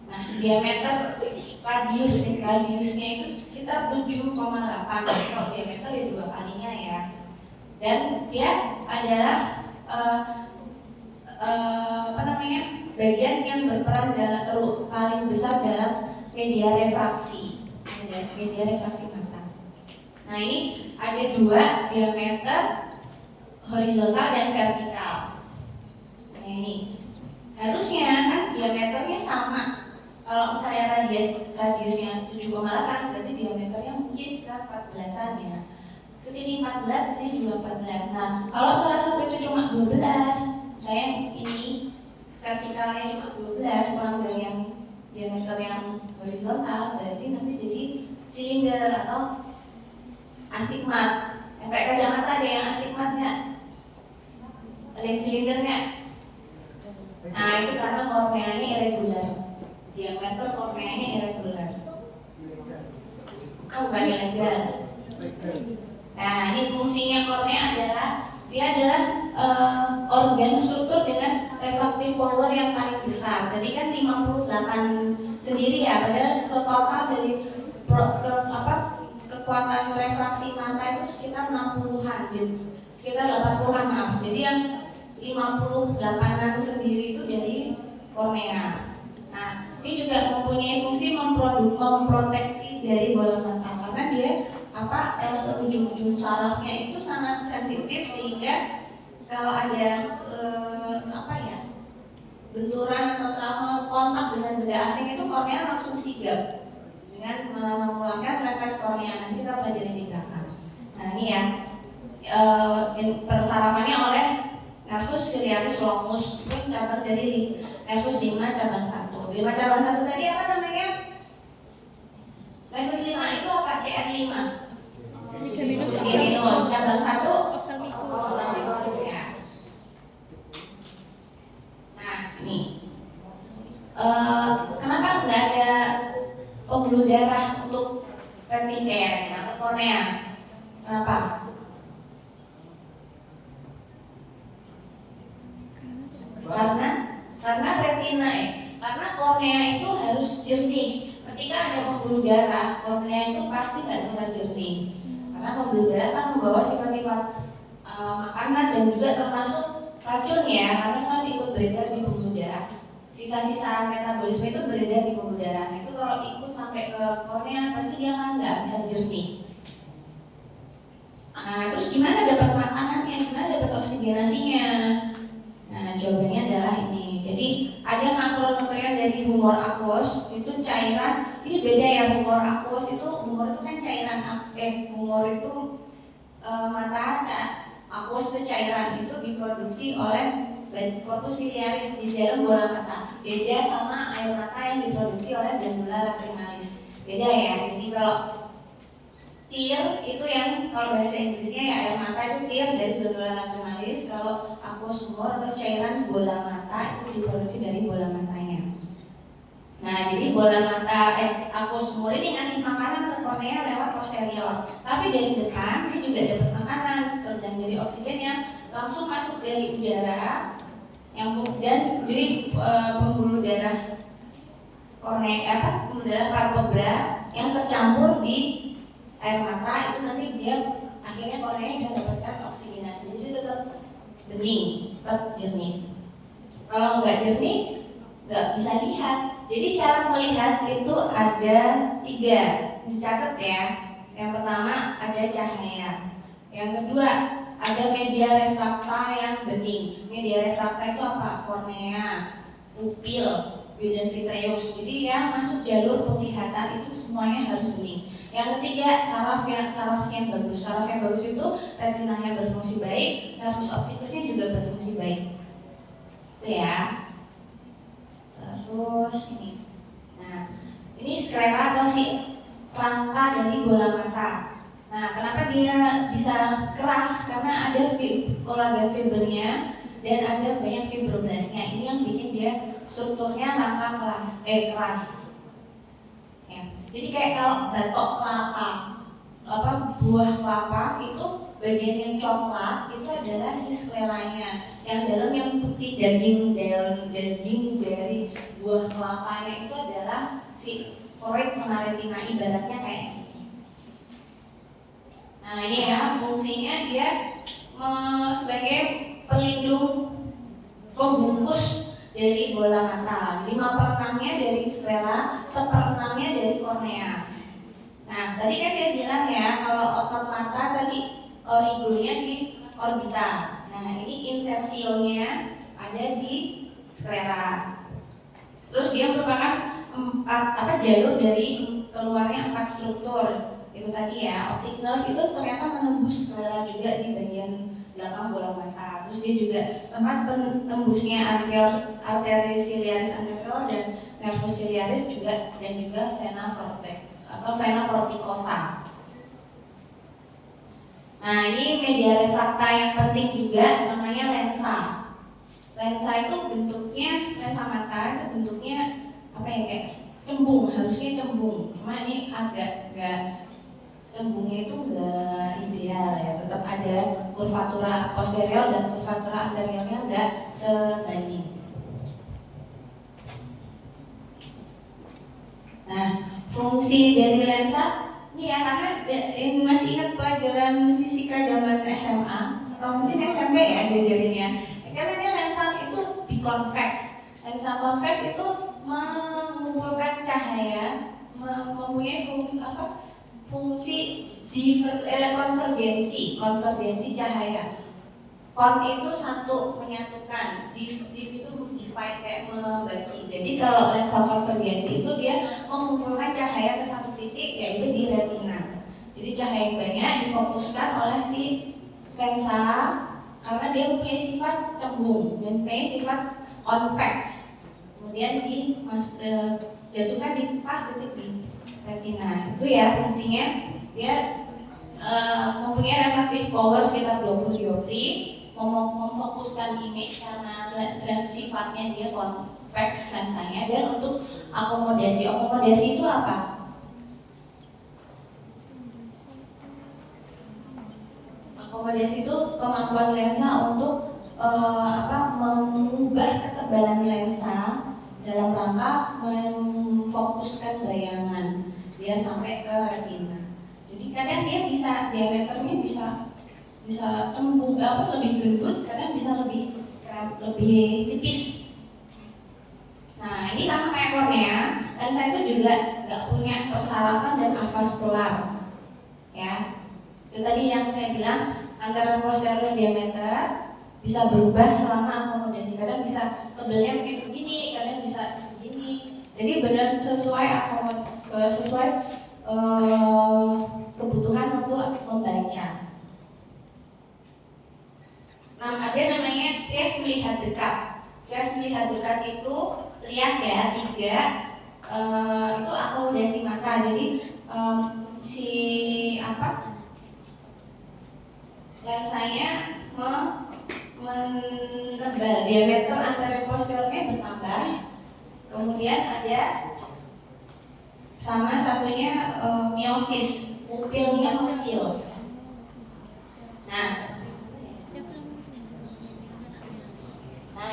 Speaker 1: Nah diameter radiusnya itu sekitar 7,8. Kalau diameter ya 2 kalinya ya. Dan dia adalah bagian yang berperan paling besar dalam media refraksi mata. Nah ini ada 2 diameter horizontal dan vertikal. Nah ini harusnya kan diameternya sama. Kalau misalnya radiusnya 7,8 berarti diameternya mungkin sekitar 14-an ya. Kesini 14, kesini juga 14. Nah kalau salah satu itu cuma 12, saya ini vertikalnya cuma 12 kurang dari yang diameter yang horizontal, berarti nanti jadi silinder atau astigmat. Pakai kacamata ada yang astigmat nggak? Ada yang silinder nggak? Nah itu karena korneanya irregular. Diameter korneanya irregular. Bukan ilegal. Nah ini fungsinya kornea adalah dia adalah organ struktur dengan refraktif power yang paling besar. Tadi kan 58 sendiri ya, padahal total dari kekuatan refraksi mata itu sekitar 60-an, sekitar 80-an maaf. Jadi yang 58-an sendiri itu dari kornea. Nah, dia juga mempunyai fungsi memproteksi dari bola mata karena dia ujung-ujung sarafnya itu sangat sensitif sehingga kalau ada benturan atau trauma kontak dengan benda asing itu kornea langsung sigap dengan mengeluarkan refleks kornea. Nanti kita pelajari di belakang. Nah ini ya persarafannya oleh nervus ciliaris longus, itu cabang dari nervus 5 cabang 1. 5 cabang 1 tadi apa namanya? Nervus 5 itu apa? CR5 Trigeminus, cabang 1 ophthalmicus ya. Nah ini kenapa nggak ada pembuluh darah untuk retina atau kornea? Kenapa? Karena retina karena kornea itu harus jernih. Ketika ada pembuluh darah, kornea itu pasti nggak bisa jernih. Karena pembuluh darah kan membawa sifat-sifat makanan dan juga termasuk racun ya, karena kan ikut beredar di pembuluh darah. Sisa-sisa metabolisme itu beredar di pembuluh darah. Itu kalau ikut sampai ke kornea pasti dia kan nggak bisa jernih. Nah, terus gimana dapat makanannya? Gimana dapat oksigenasinya? Nah, jawabannya adalah ini. Jadi ada makronutrien dari humor aqueous, itu cairan. Ini beda ya, humor aqueous itu kan cairan humor itu mata aqueous itu cairan, itu diproduksi oleh korpus ciliaris di dalam bola mata. Beda sama air mata yang diproduksi oleh glandula lacrimalis. Beda ya. Jadi kalau tear itu yang kalau bahasa Inggrisnya ya air mata itu tear dari glandula lacrimalis. Kalau aqueous humor atau cairan bola mata itu diproduksi dari bola matanya. Nah, jadi bola mata aqueous humor ini ngasih makanan ke kornea lewat posterior. Tapi dari depan dia juga dapat makanan dan dari oksigen yang langsung masuk dari udara yang dan di pembuluh darah kornea pembuluh darah palpebra yang tercampur di air mata itu nanti dia akhirnya kornea bisa dapatkan oksigenasi. Jadi tetap bening, tetap jernih. Kalau nggak jernih nggak bisa lihat. Jadi syarat melihat itu ada 3, dicatat ya. Yang pertama ada cahaya. Yang kedua ada media refrakta yang bening. Media refrakta itu apa? Kornea, pupil, dan vitreous. Jadi yang masuk jalur penglihatan itu semuanya harus bening. Yang ketiga saraf yang bagus. Saraf yang bagus itu retinanya berfungsi baik, nervus optikusnya juga berfungsi baik. Itu ya. Terus ini. Nah, ini sklera atau si rangka dari bola mata. Nah, kenapa dia bisa keras? Karena ada kolagen fibernya dan ada banyak fibroblasnya. Ini yang bikin dia strukturnya rangka keras. Ya. Jadi kayak kalau batok kelapa, buah kelapa itu bagian yang coklat itu adalah si skleranya. Yang dalam yang putih daging dari buah kelapanya itu adalah si choroid sama retina, ibaratnya kayak gitu. Nah ini ya fungsinya dia sebagai pelindung pembungkus dari bola mata. 5/6-nya dari sklera, 1/6-nya dari kornea. Nah tadi kan saya bilang ya kalau otot mata tadi origonya di orbita. Nah ini insersionya ada di sklera. Terus dia merupakan jalur dari keluarnya 4 struktur. Itu tadi ya, optic nerve itu ternyata menembus sklera juga di bagian belakang bola mata. Terus dia juga tempat penembusnya arteri ciliaris anterior dan nervus ciliaris juga dan juga vena vortex atau vena vorticosa. Nah ini media refrakta yang penting juga namanya lensa. Lensa itu bentuknya, lensa mata itu bentuknya kayak cembung, harusnya cembung. Cuma ini agak enggak, cembungnya itu enggak ideal ya. Tetap ada kurvatura posterior dan kurvatura anteriornya enggak sebanding. Nah, fungsi dari lensa ini ya, karena masih ingat pelajaran fisika zaman SMA atau mungkin SMP ya diajarinnya. Karena ini lensa itu biconvex. Lensa konveks itu mengumpulkan cahaya, mempunyai fungsi konvergensi cahaya. Kon itu satu menyatukan, div itu divide kayak membagi. Jadi kalau lensa konvergensi itu dia mengumpulkan cahaya ke satu titik yaitu di retina. Jadi cahaya yang banyak difokuskan oleh si lensa karena dia mempunyai sifat cembung dan mempunyai sifat konveks. Kemudian dijatuhkan di pas titik di retina. Itu ya fungsinya. Dia mempunyai refractive power sekitar 20 dioptri, memfokuskan image karena sifatnya dia konveks lensanya, dan untuk akomodasi itu apa? Akomodasi itu kemampuan lensa untuk mengubah ketebalan lensa dalam rangka memfokuskan bayangan biar sampai ke retina. Jadi kadang dia bisa diameternya bisa cembung, lebih gendut, kadang bisa lebih tipis. Nah ini sama kayak kornea, lensa itu juga nggak punya persarafan dan avaskular. Ya, itu tadi yang saya bilang antara posterior diameter bisa berubah selama akomodasi. Kadang bisa tebelnya mungkin segini, kadang bisa segini. Jadi benar sesuai kebutuhan untuk membaca. Ada namanya trias melihat dekat. Trias melihat dekat itu trias ya, 3 itu akomodasi mata. Jadi si lensanya menebal, diameter anterior posteriornya bertambah. Kemudian ada sama satunya miosis, pupilnya kecil. Nah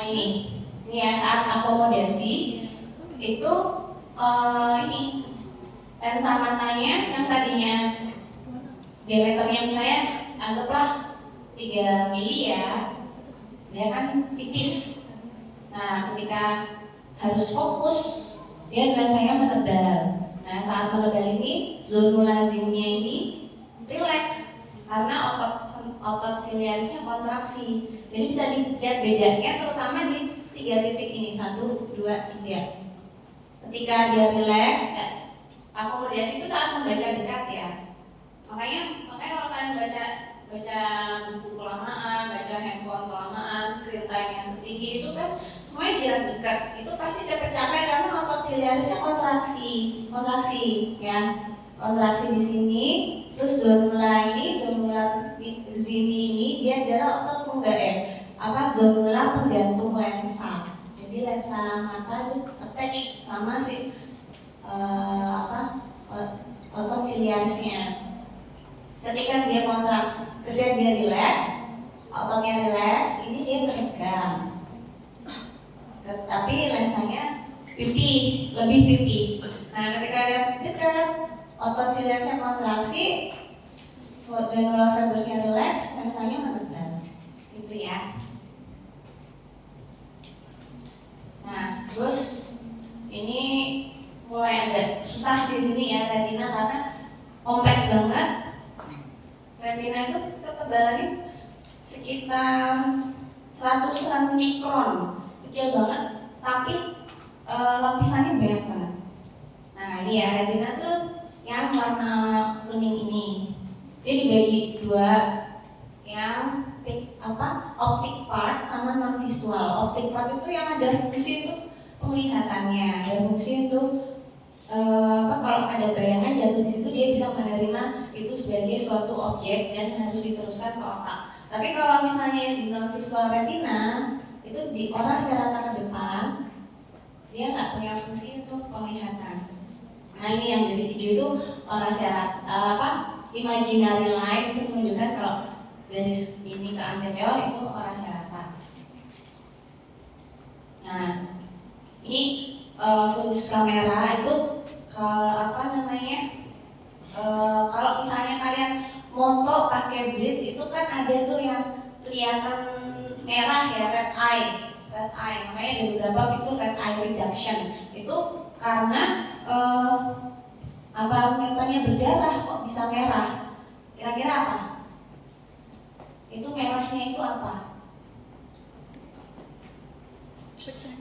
Speaker 1: ini ya saat akomodasi itu ini lensa matanya yang tadinya diameternya misalnya anggaplah 3 mili ya, dia kan tipis. Nah ketika harus fokus dia lensanya menebal. Nah saat menebal ini zonula lazimnya ini relax karena otot siliarisnya kontraksi. Jadi bisa dilihat bedanya terutama di 3 titik ini, 1, 2, 3. Ketika dia relax, akomodasi itu saat membaca dekat ya. Makanya kalau kalian baca buku kelamaan, baca handphone kelamaan, screen time yang tertinggi itu kan semuanya jarak dekat. Itu pasti capek-capek karena otot siliarisnya kontraksi ya. Kontraksi di sini, terus zonula zini ini dia adalah otot zonula penggantung lensa. Jadi lensa mata itu attach sama si otot siliarisnya. Ketika dia kontraksi, ketika dia relax, ototnya relax, ini dia tegang. Tapi lensanya lebih pipi. Nah, ketika dia dekat, otot siliarisnya kontraksi, zonula fibersnya relax, lensanya menebal. Itu ya. Nah, terus ini mulai agak susah di sini ya retina karena kompleks banget. Retina itu ketebalannya sekitar 100-an mikron, kecil banget, tapi lapisannya banyak banget. Nah ini ya retina tuh yang warna kuning ini, dia dibagi 2, yang optic part sama non visual. Optic part itu yang ada fungsi itu penglihatannya, ada fungsi itu kalau ada bayangan jatuh di situ dia bisa menerima itu sebagai suatu objek dan harus diteruskan ke otak. Tapi kalau misalnya di non visual retina itu di ora serata ke depan dia nggak punya fungsi untuk penglihatan. Nah ini yang garis hijau itu ora serata imaginary line itu menunjukkan kalau garis ini ke anterior itu ora serata. Nah ini fungsi kamera itu kalau misalnya kalian moto pakai blitz itu kan ada tuh yang kelihatan merah ya, red eye. Makanya ada beberapa fitur red eye reduction. Itu karena matanya berdarah kok bisa merah. Kira-kira apa? Itu merahnya itu apa?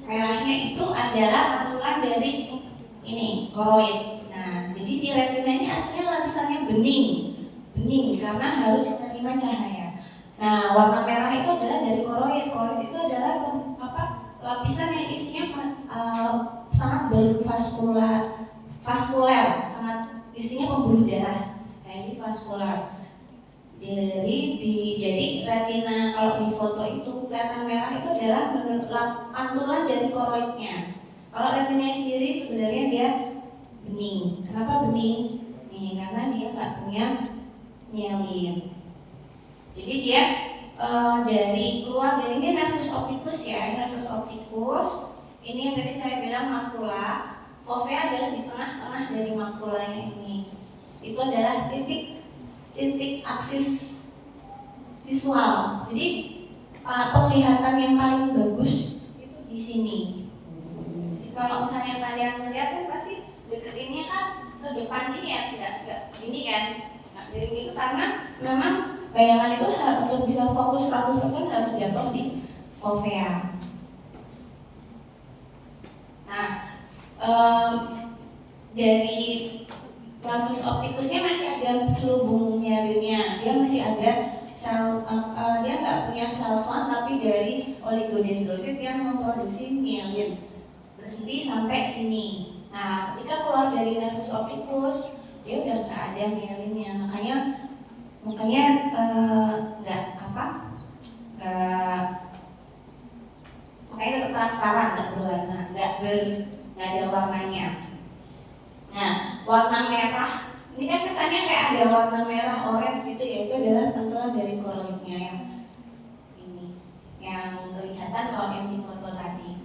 Speaker 1: Merahnya itu adalah pantulan dari ini koroid. Nah, jadi si retina ini aslinya lapisannya bening karena harus menerima cahaya. Nah, warna merah itu adalah dari koroid. Koroid itu adalah lapisan yang isinya sangat vaskuler, sangat isinya pembuluh darah. Nah, ini vaskular. Jadi retina kalau di foto itu kelihatan merah itu adalah pantulan dari koroidnya. Kalau retinanya sendiri sebenarnya dia bening. Kenapa bening? Nih, karena dia nggak punya myelin. Jadi dia keluar dari ini nervus opticus ya, ini nervus opticus. Ini yang tadi saya bilang makula. Fovea adalah di tengah-tengah dari makulanya ini. Itu adalah titik aksis visual. Jadi penglihatan yang paling bagus itu di sini. Jadi kalau misalnya kalian melihat kan pasti deketinnya kan ke depan ini ya, enggak ini kan. Nah, dari itu karena memang bayangan itu untuk bisa fokus 100% harus jatuh di fovea. Nah, dari nervus opticusnya masih ada selubung myelinnya, dia masih ada dia nggak punya sel swan tapi dari oligodendrosit yang memproduksi mielin. Berhenti sampai sini. Nah, ketika keluar dari nervus opticus, dia udah nggak ada mielinnya. Makanya makanya tetap transparan, nggak berwarna, nggak ada warnanya. Nah, warna merah ini kan kesannya kayak ada warna merah orange gitu ya, itu adalah pantulan dari koroidnya yang ini, yang kelihatan kalau yang di foto tadi.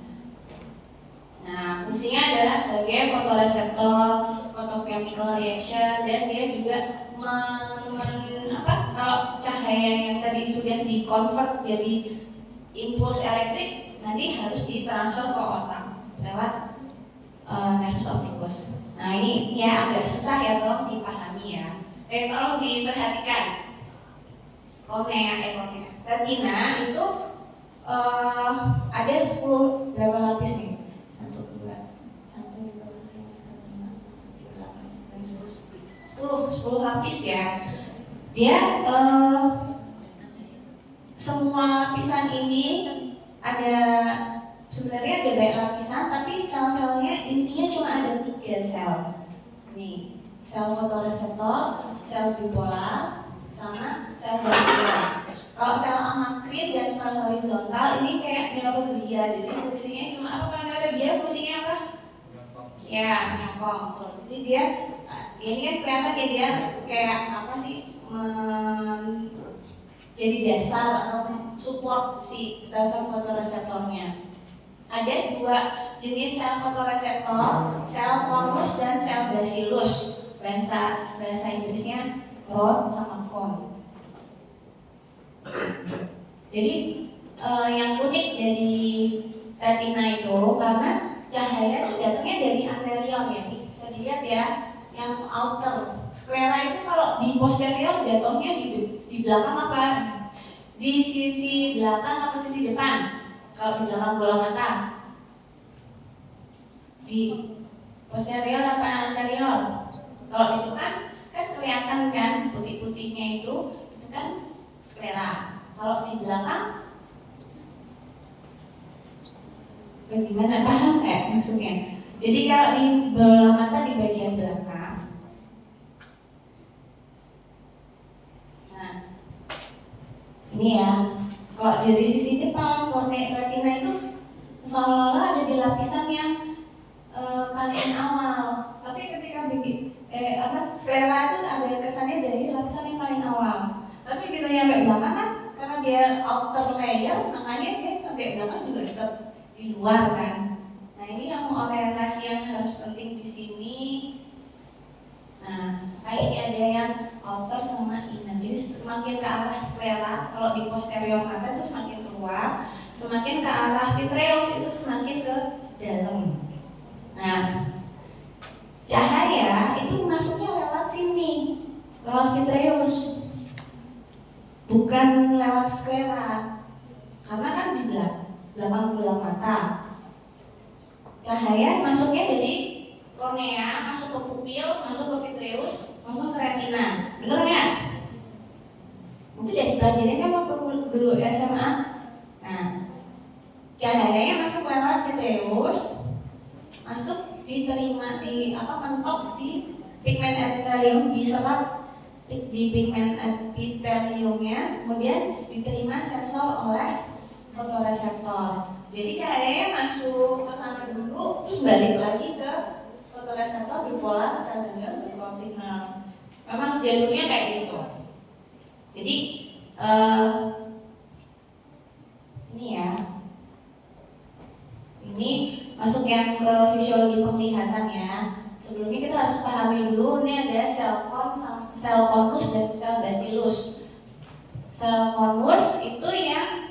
Speaker 1: Nah, fungsinya adalah sebagai fotoreseptor, photochemical reaction, dan dia juga kalau cahaya yang tadi sudah di-convert jadi impuls elektrik, nanti harus ditransfer ke otak lewat nervus opticus. Nah, ini ya agak susah ya, tolong dipahami ya. Tolong diperhatikan. Kornea. Retina itu ada 10 berapa lapis nih? 1, 2, 3, 4, 5, 6, 7, 8, 9, 10 lapis ya. Dia semua lapisan ini sebenarnya ada banyak lapisan, tapi sel-selnya intinya cuma ada 3 sel. Nih, sel fotoreseptor, sel bipolar, sama sel horizontal. Kalau sel amakrin dan sel horizontal ini kayak neuroglia, jadi fungsinya cuma apa? Karena dia fungsinya apa? Ya, nyokong. Jadi dia ini kan kelihatan ya, dia kayak apa sih? Jadi dasar atau support si sel-sel fotoreseptornya. Ada 2 jenis sel fotoreseptor, sel konus dan sel bacillus. Bahasa Inggrisnya rod sama cone. Jadi yang unik dari retina itu karena cahaya itu datangnya dari anterior ya, bisa dilihat ya, yang outer. Sklera itu kalau di posterior jatuhnya di belakang apa? Di sisi belakang apa sisi depan? Kalau di belakang bola mata, di posterior apa anterior? Kalau di depan kan kelihatan kan putih-putihnya itu kan sklera. Kalau di belakang, bagaimana, paham nggak maksudnya? Jadi kalau di bola mata di bagian belakang. Nah, ini ya. Kalau dari sisi depan, kornea retina itu seolah-olah ada di lapisan yang paling awal. Tapi ketika sklera itu ada kesannya dari lapisan yang paling awal. Tapi kita nyampe belakang kan, karena dia outer layer, makanya dia sampai belakang juga tetap di luar kan. Nah, ini yang orientasi yang harus penting di sini. Nah, kayak ada yang outer sama inner. Jadi semakin ke arah sklera, kalau di posterior mata itu semakin keluar, semakin ke arah vitreous itu semakin ke dalam. Nah, cahaya itu masuknya lewat sini, lewat vitreous, bukan lewat sklera, karena kan di belakang bola mata. Cahaya masuknya dari kornea, masuk ke pupil, masuk ke vitreous, masuk ke retina. Bener nggak? Itu udah dipelajarin kan waktu dulu SMA. Nah, cahayanya masuk lewat vitreous, masuk diterima mentok di pigmen epitelium, diserap di pigmen epiteliumnya, kemudian diterima sensor oleh fotoreseptor. Jadi cahayanya masuk ke sana dulu, terus balik lagi ke fotoreseptor bipolar sel ganglion cortical. Memang jalurnya kayak gitu. Jadi ini ya, ini masuk yang ke fisiologi penglihatan ya. Sebelumnya kita harus pahami dulu, ini ada sel konus dan sel bacillus. Sel konus itu yang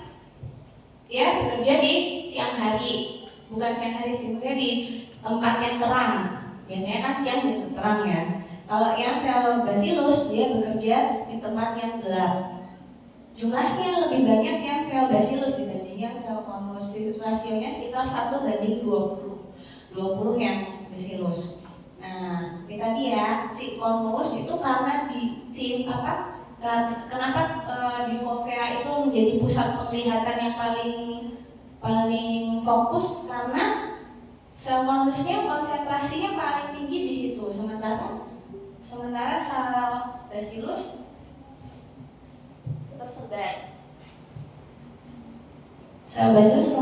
Speaker 1: dia bekerja di siang hari, bukan siang hari sih, maksudnya di tempat yang terang. Biasanya kan siang di terang ya. Kalau yang sel bacillus dia bekerja di tempat yang gelap. Jumlahnya lebih banyak yang sel bacillus dibanding yang sel konus. Rasionya sekitar 1:20. 20 yang bacillus. Nah, ini tadi ya, si konus itu karena Kenapa di fovea itu menjadi pusat penglihatan yang paling fokus? Karena sel konusnya konsentrasinya paling tinggi di situ. Sementara sel bacillus tersebar. Sel bacillus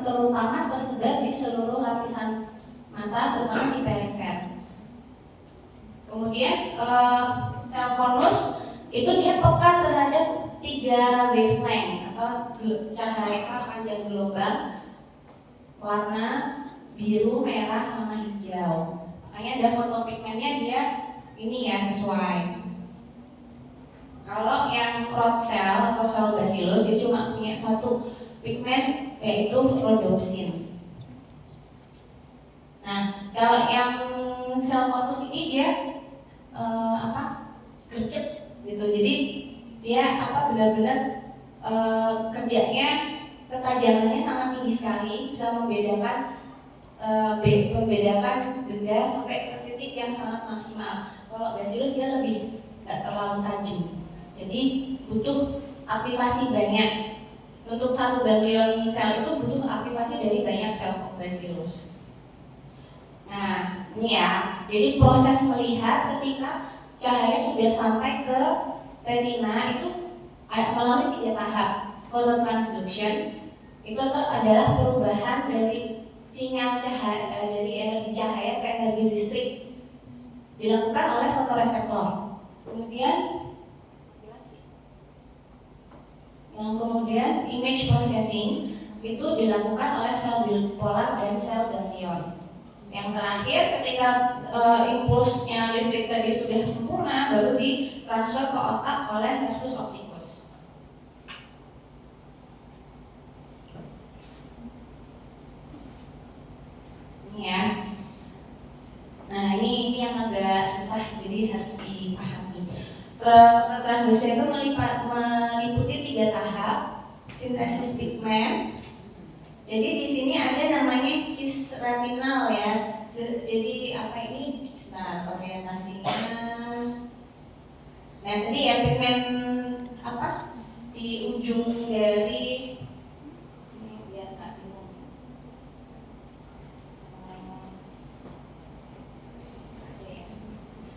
Speaker 1: terutama tersebar di seluruh lapisan mata, terutama di perifer. Kemudian sel konus itu dia peka terhadap 3 wavelength atau cahaya panjang gelombang warna biru, merah, sama hijau. Makanya ada fotopigmennya dia ini ya sesuai. Kalau yang rod cell atau sel bacillus dia cuma punya satu pigmen yaitu rhodopsin. Nah, kalau yang sel konus ini dia gercep gitu. Jadi dia benar-benar kerjanya ketajamannya sangat tinggi sekali, bisa membedakan benda sampai ke titik yang sangat maksimal. Kalau bacillus dia lebih nggak terlalu tajam. Jadi butuh aktivasi banyak. Untuk satu ganglion sel itu butuh aktivasi dari banyak sel bacillus. Nah, ini ya. Jadi proses melihat ketika cahaya sudah sampai ke retina itu melalui 3 tahap. Phototransduction itu adalah perubahan dari sinyal cahaya dari energi cahaya ke energi listrik dilakukan oleh fotoreseptor. Kemudian image processing itu dilakukan oleh sel bipolar dan sel ganglion. Yang terakhir ketika impulsnya listrik tadi sudah sempurna baru ditransfer ke otak oleh nervus opticus. Ini ya. Nah ini yang agak susah jadi harus dipahami. Transduksi itu meliputi 3 tahap sintesis pigmen. Jadi di sini ada namanya cis retinal ya. Jadi ini? Orientasinya. Nah tadi ya pigmen di ujung dari sini biar nggak bingung.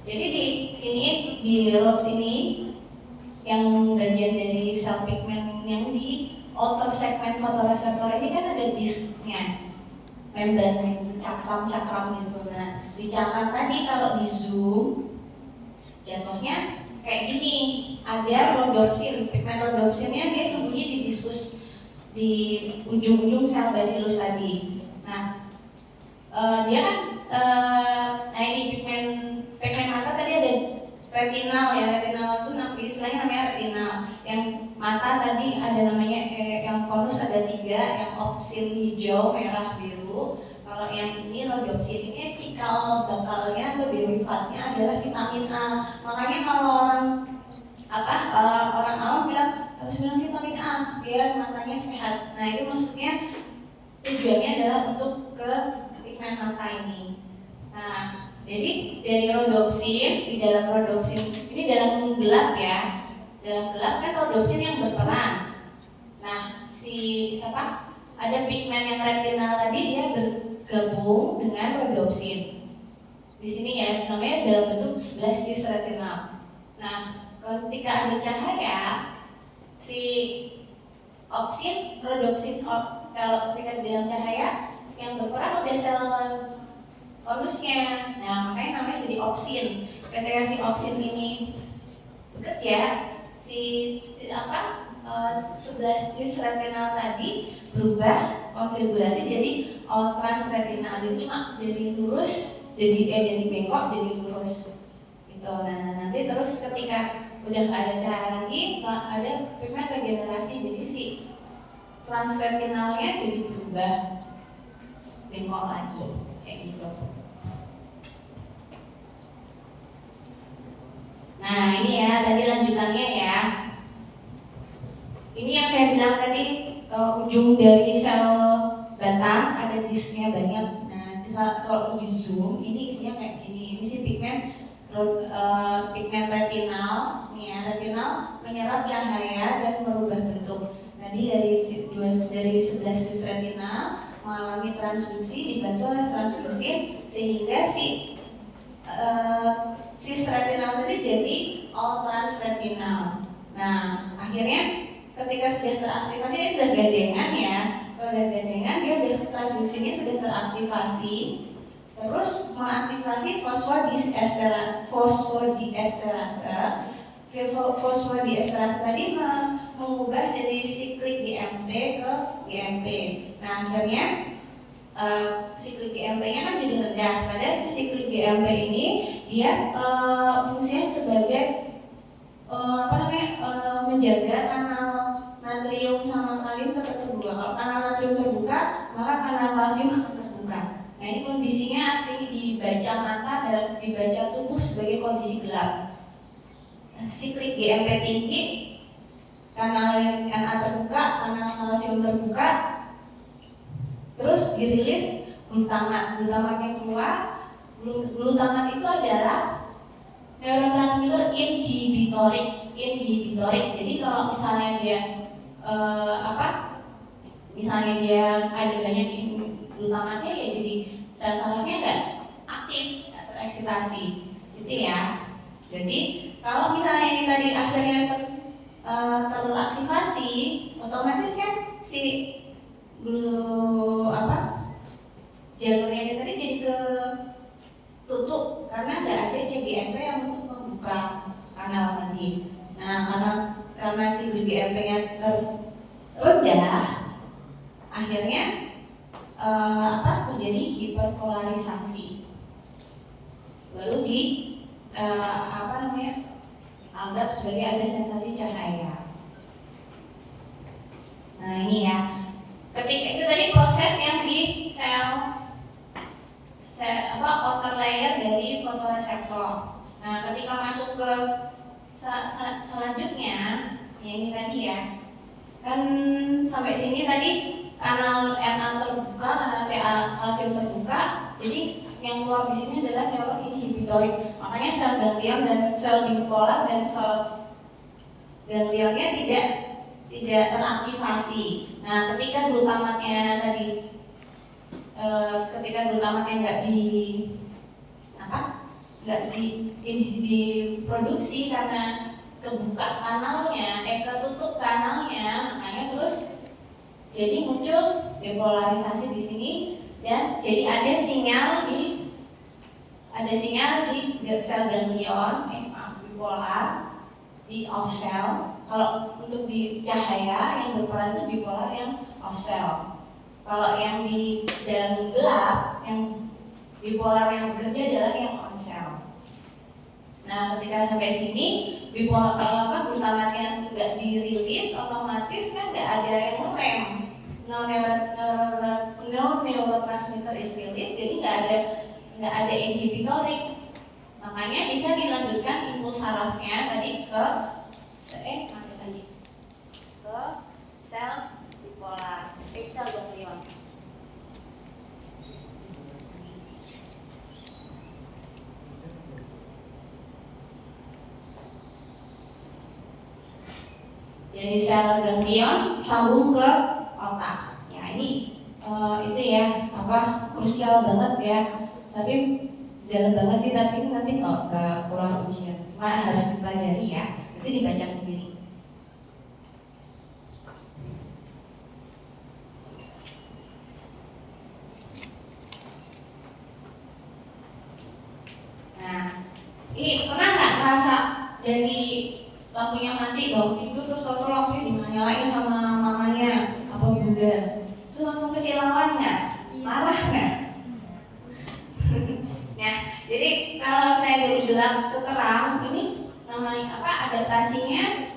Speaker 1: Jadi di sini di rows ini yang bagian dari sel pigmen yang di outer segmen fotoreseptor ini kan ada disknya, membran cakram gitu. Nah di cakram tadi kalau di zoom jatuhnya kayak gini, ada rhodopsin. Pigmen rhodopsinnya dia sembunyi di diskus di ujung-ujung sel bacillus tadi. Nah dia kan nah ini pigmen mata tadi ada retinal ya. Retinal itu istilahnya namanya retinal. Yang mata tadi ada namanya yang konus ada 3, yang opsin hijau, merah, biru. Kalau yang ini rhodopsin ini cikal bakalnya atau derivatnya adalah vitamin A. Makanya kalau orang awam bilang harus minum vitamin A biar matanya sehat. Nah itu maksudnya tujuannya adalah untuk ke pigmen mata ini. Nah jadi dari rhodopsin, di dalam rhodopsin ini dalam gelap ya. Dalam gelap kan rhodopsin yang berperan. Nah ada pigmen yang retinal tadi dia bergabung dengan rhodopsin. Di sini ya namanya dalam bentuk 11 cis retinal. Nah ketika ada cahaya si rhodopsin kalau ketika di dalam cahaya yang berperan udah sel konusnya. Nah makanya namanya jadi opsin. Ketika si opsin ini bekerja, 11 cis retinal tadi berubah konfigurasi jadi trans retinal. Jadi cuma dari lurus dari bengkok jadi lurus gitu. Nah nanti terus ketika udah nggak ada cahaya lagi ada pigmen regenerasi, jadi si trans retinalnya jadi berubah bengkok lagi kayak gitu. Nah ini ya tadi lanjutannya ya. Ini yang saya bilang tadi ujung dari sel batang ada disknya banyak. Nah kalau di zoom ini isinya kayak gini. Ini si pigmen pigmen retinal. Nih ya, retinal menyerap cahaya dan merubah bentuk. Tadi dari 11 cis retinal mengalami transduksi, dibantu oleh transduksi sehingga cis retinal tadi jadi all trans retinal. Nah, akhirnya ketika sudah teraktivasi, ini udah gandengan ya. Kalau udah gandengan, dia udah transduksinya sudah teraktivasi, terus mengaktifasi fosfodiesterase tadi mengubah dari siklik GMP ke GMP. Nah, akhirnya siklik GMP-nya kan jadi rendah. Pada siklik GMP ini dia fungsinya sebagai menjaga kanal natrium sama kalium tetap terbuka. Kalau kanal natrium terbuka, maka kanal kalsium akan terbuka. Nah, ini kondisinya artinya dibaca mata dan dibaca tubuh sebagai kondisi gelap. Siklik GMP tinggi, kanal Na terbuka, kanal kalsium terbuka, terus dirilis glutamat. Glutamatnya keluar. Glutamat itu adalah neurotransmitter inhibitorik. Jadi kalau misalnya dia misalnya dia ada banyak glutamatnya, ya jadi sel sarafnya nggak aktif, nggak tereksitasi, gitu ya. Jadi kalau misalnya ini tadi akhirnya teraktivasi, otomatis kan si jalurnya ini tadi jadi ketutup karena nggak ada cGMP yang untuk membuka kanal tadi. Nah, karena si GMP-nya rendah, akhirnya terjadi hiperpolarisasi. Baru anggap sebagai ada sensasi cahaya. Nah, ini ya. Ketika itu tadi proses yang di sel outer layer dari fotoreseptor. Nah, ketika masuk ke selanjutnya, ya ini tadi ya. Kan sampai sini tadi kanal Na terbuka, kanal Ca kalsium terbuka. Jadi yang keluar di sini adalah neuron inhibitorik. Makanya sel ganglion dan sel bipolar dan sel ganglionnya tidak teraktivasi. Nah, ketika glutamatnya nggak diproduksi karena kebuka kanalnya, ketutup kanalnya, makanya terus jadi muncul depolarisasi di sini, dan jadi ada sinyal di sel ganglion, bipolar di off cell. Kalau untuk di cahaya yang berperan itu bipolar yang off cell. Kalau yang di dalam gelap, yang bipolar yang bekerja adalah yang on cell. Nah, ketika sampai sini glutamat yang nggak dirilis, otomatis kan nggak ada yang ngerem. No neurotransmitter is released, jadi nggak ada inhibitorik. Makanya bisa dilanjutkan impuls sarafnya tadi ke sel bipolar, sel ganglion. Dari sel ganglion sambung ke otak. Ya, ini itu ya krusial banget ya. Tapi dalam banget sih, tapi nanti nggak keluar ujian. Cuma harus dipelajari ya. Itu dibaca sendiri. Nah, ini pernah nggak ngerasa dari lampunya mati, bangun tidur terus tahu lampunya dinyalain sama mamanya apa bunda, terus langsung kesilauan nggak? Marah nggak? Nah, jadi kalau saya dari gelap ke terang, ini namanya adaptasinya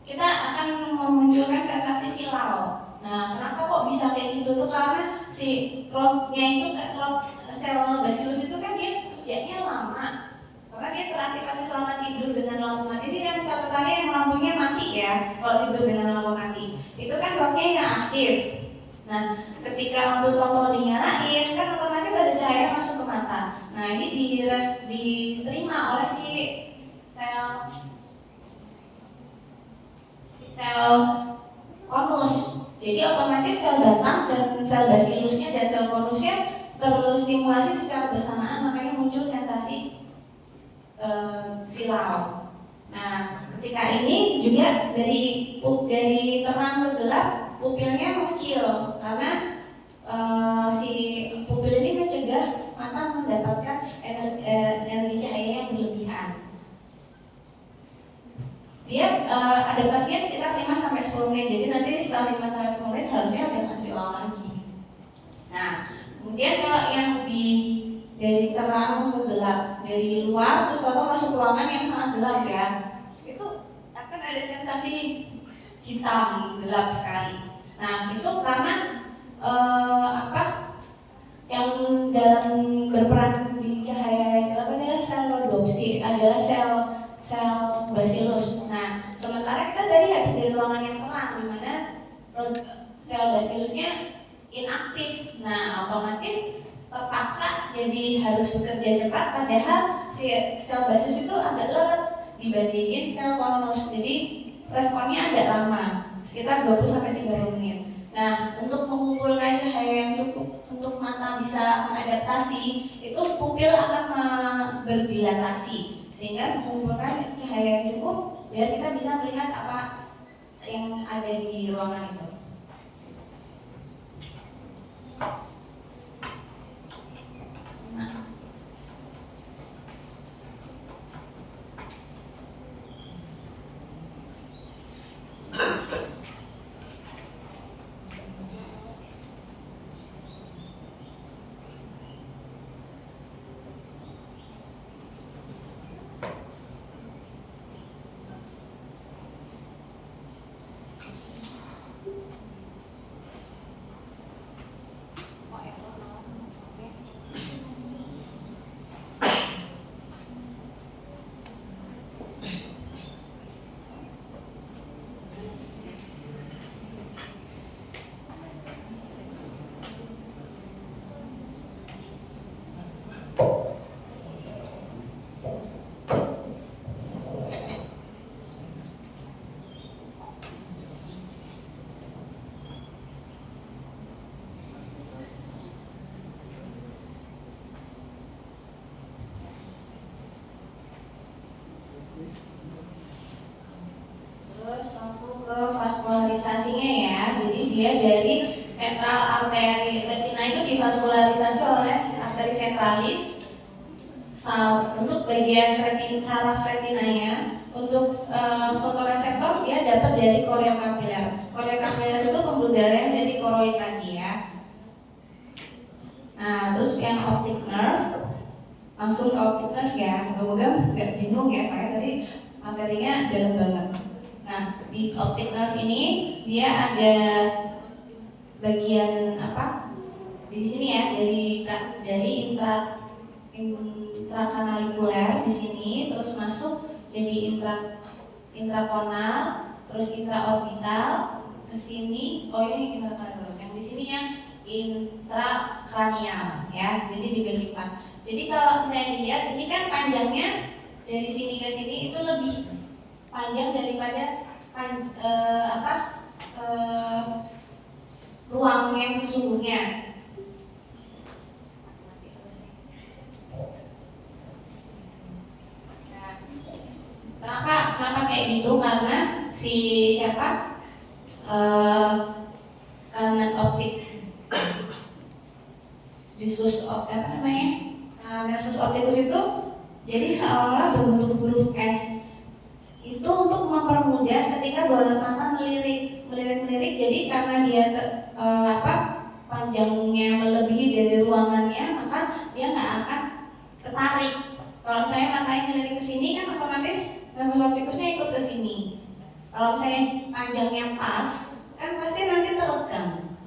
Speaker 1: kita akan memunculkan sensasi silau. Nah, kenapa kok bisa kayak gitu tuh? Karena si rotnya itu, sel basilus itu kan dia kerjanya lama. Karena dia teraktivasi selama tidur dengan lampu mati. Jadi yang catatannya yang lampunya mati ya. Kalau tidur dengan lampu mati, itu kan rotnya yang aktif. Nah, ketika lampu tonton dinyalain, kan otomatis ada cahaya masuk ke mata. Nah ini diterima oleh si sel konus. Jadi otomatis sel batang dan sel basilusnya dan sel konusnya terstimulasi secara bersamaan, makanya muncul sensasi silau. Nah, ketika ini juga dari terang ke gelap pupilnya mengecil karena si pupil ini mencegah mata mendapatkan energi cahaya yang berlebihan. Dia adaptasinya sekitar 5-10 menit. Jadi nanti setelah 5-10 menit harusnya udah kasih ulang lagi. Nah, kemudian kalau yang dari terang ke gelap, dari luar terus Bapak masuk ruangan yang sangat gelap ya, itu akan ada sensasi hitam gelap sekali. Nah, itu karena yang dalam berperan di cahaya yang gelap adalah sel rhodopsin, adalah sel basilus. Nah, sementara kita tadi habis dari ruangan yang terang, di mana sel basilusnya inaktif. Nah, otomatis terpaksa jadi harus bekerja cepat, padahal si sel basilus itu agak lemah dibandingin sel konus. Jadi responnya agak lama, sekitar 20-30 menit. Nah, untuk mengumpulkan cahaya yang cukup untuk mata bisa mengadaptasi, itu pupil akan berdilatasi sehingga mengumpulkan cahaya yang cukup biar kita bisa melihat apa yang ada di ruangan itu. Langsung ke vaskularisasinya ya. Jadi dia dari sentral arteri retina itu divaskularisasi oleh arteri sentralis. Untuk bagian saraf retinanya, untuk fotoreseptor dia dapat dari koreo kapiler. Koreo kapiler itu pembuluh darah yang dari koroid tadi ya. Nah, terus yang optic nerve, langsung ke optic nerve ya. Moga-moga nggak bingung ya, saya tadi materinya dalam banget. Nah, di optic nerve ini dia ada bagian apa? Di sini ya, dari intrakanalikuler di sini, terus masuk jadi intrakonal, terus intraorbital ke sini. Oh, ini intrakanalikuler. Yang di sini yang intrakranial ya. Jadi dibagi 4. Jadi kalau saya dilihat ini kan panjangnya dari sini ke sini itu lebih panjang daripada ruang yang sesungguhnya. Nah, kenapa kayak gitu? Karena si siapa kanan optik nervus opticus itu jadi seolah-olah berbentuk huruf S. Itu untuk mempermudah ketika bola mata melirik. Jadi karena dia panjangnya melebihi dari ruangannya, maka dia nggak akan ketarik. Kalau saya matanya melirik ke sini kan otomatis nervus opticusnya ikut ke sini. Kalau saya panjangnya pas, kan pasti nanti terekam.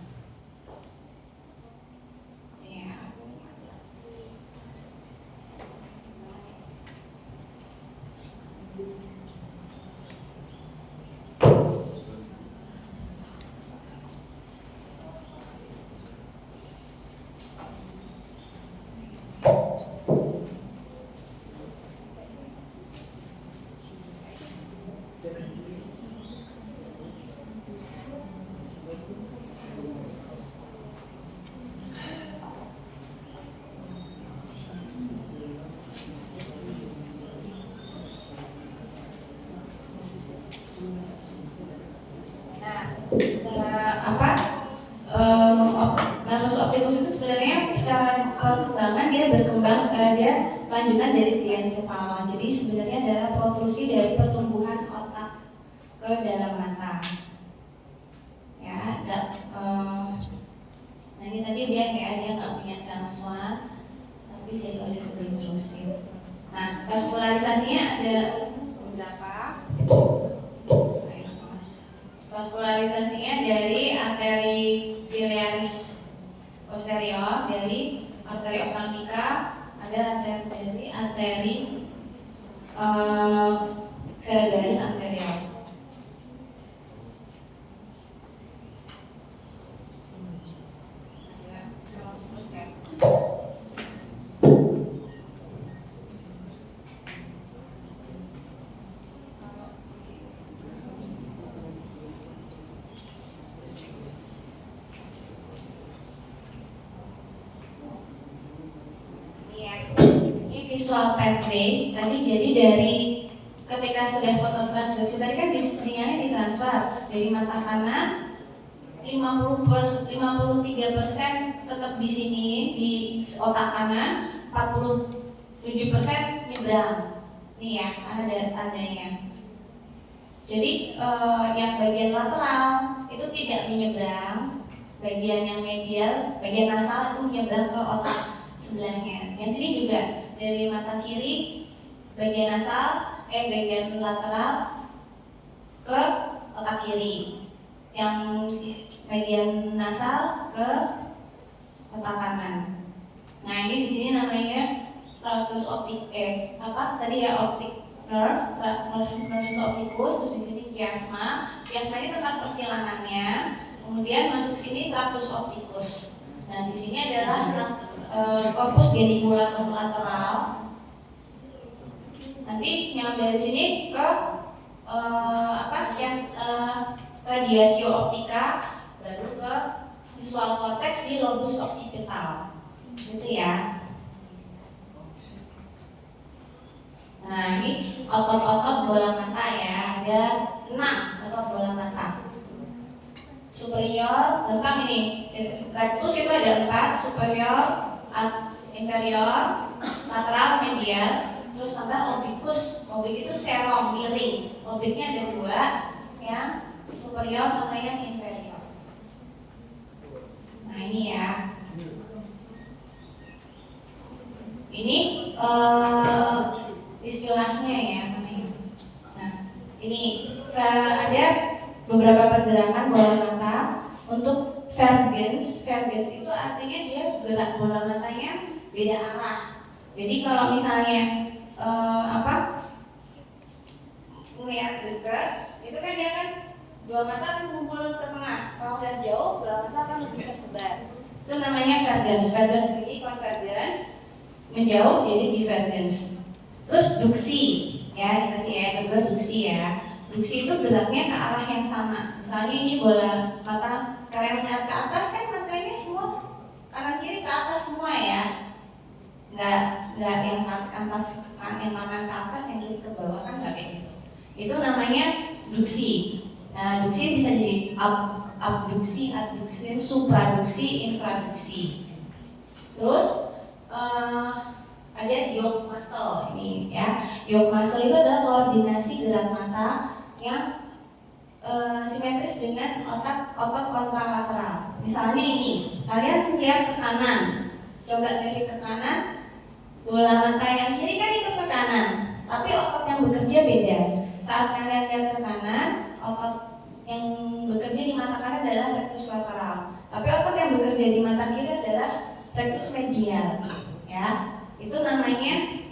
Speaker 1: dia lanjutan dari diencephalon. Jadi sebenarnya adalah protrusi dari pertumbuhan otak ke dalam mata. Ya, nah ini tadi dia nggak punya sel Schwann, tapi dari oligodendrosit. Nah, vaskularisasinya ada beberapa. Vaskularisasinya dari arteri ciliaris posterior, dari arteri ophthalmica, ada dari arteri cerebralis anterior. Visual pathway tadi, jadi dari ketika sudah fototransduksi tadi kan sinyalnya ditransfer dari mata kanan 53% tetap di sini di otak kanan, 47% nyebrang. Nih ya, karena ada tandanya. Jadi yang bagian lateral itu tidak menyeberang, bagian yang medial, bagian nasal itu menyeberang ke otak sebelahnya. Yang sini juga dari mata kiri bagian nasal, bagian lateral ke otak kiri, yang bagian nasal ke otak kanan. Nah ini di sini namanya tragus optik, optic nerve, nervus opticus, terus di sini chiasma. Chiasma ini tempat persilangannya. Kemudian masuk sini tragus opticus. Nah di sini adalah corpus geniculatum lateral. Nanti yang dari sini ke radiatio optica, baru ke visual cortex di lobus occipital. Gitu ya. Nah ini otot-otot bola mata ya, ada 6 otot bola mata. Superior, gampang ini. Rectus itu ada 4, superior, inferior, lateral, medial, terus tambah obliquus. Oblik itu serum, miring. Obliknya ada 2, yang superior sama yang inferior. Nah ini ya. Ini istilahnya ya namanya. Nah ini ada beberapa pergerakan bola mata untuk vergens. Vergens itu artinya dia gerak bola matanya beda arah. Jadi kalau misalnya melihat dekat, itu kan dia kan dua mata kan kumpul ke tengah. Kalau udah jauh, bola mata kan lebih tersebar. Itu namanya vergens. Vergens ini konvergens, menjauh jadi divergens. Terus duksi, ya tadi ya, kedua duksi ya. Duksi itu geraknya ke arah yang sama. Misalnya ini bola mata, kalian lihat ke atas kan matanya semua kanan kiri ke atas semua ya. Nggak yang atas, yang kanan ke atas, yang kiri ke bawah, kan nggak kayak gitu. Itu namanya duksi. Nah duksi bisa jadi abduksi, adduksi, supraduksi, infraduksi. Terus ada yoke muscle ini ya. Yoke muscle itu adalah koordinasi gerak mata yang simetris dengan otot kontralateral. Misalnya ini, kalian lihat ke kanan, coba lirik ke kanan, bola mata yang kiri kan ikut ke kanan, tapi otot yang bekerja beda. Saat kalian lihat ke kanan, otot yang bekerja di mata kanan adalah rectus lateral, tapi otot yang bekerja di mata kiri adalah rectus medial. Ya, itu namanya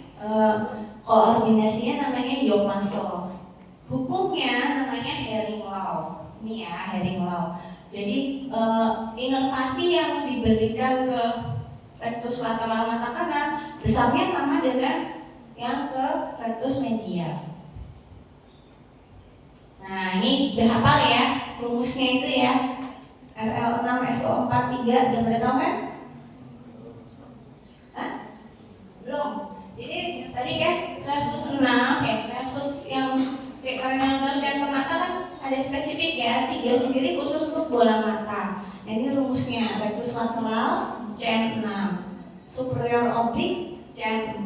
Speaker 1: koordinasinya namanya yoke muscle. Hukumnya namanya Herring law. Ini ya Herring law. Jadi inervasi yang diberikan ke rectus lateral mata kanan besarnya sama dengan yang ke rectus medial. Nah ini udah hafal ya rumusnya itu ya, RL6SO43, udah pada tahu kan? Hah? Belum. Jadi tadi kan nervus 6 ya, nervus yang nervus yang ke mata kan ada spesifik ya, 3 sendiri khusus untuk bola mata. Nah, ini rumusnya rectus lateral CN6, superior oblique Chan 4,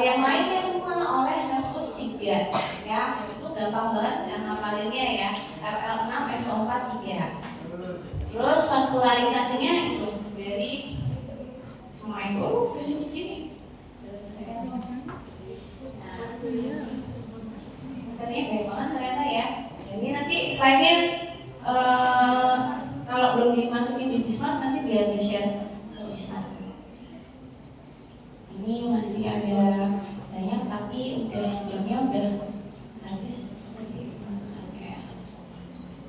Speaker 1: yang lainnya semua oleh Nervus 3 ya. Itu gampang banget yang ngapalinnya ya. RL6 SO4 3. Terus vaskularisasinya itu dari semua itu kecil segini. Ternyata baik banget ternyata ya. Jadi nanti slide-nya kalau belum dimasukin di Bismart nanti biar di-share ke Bismart. Ini masih ada banyak tapi jamnya udah habis.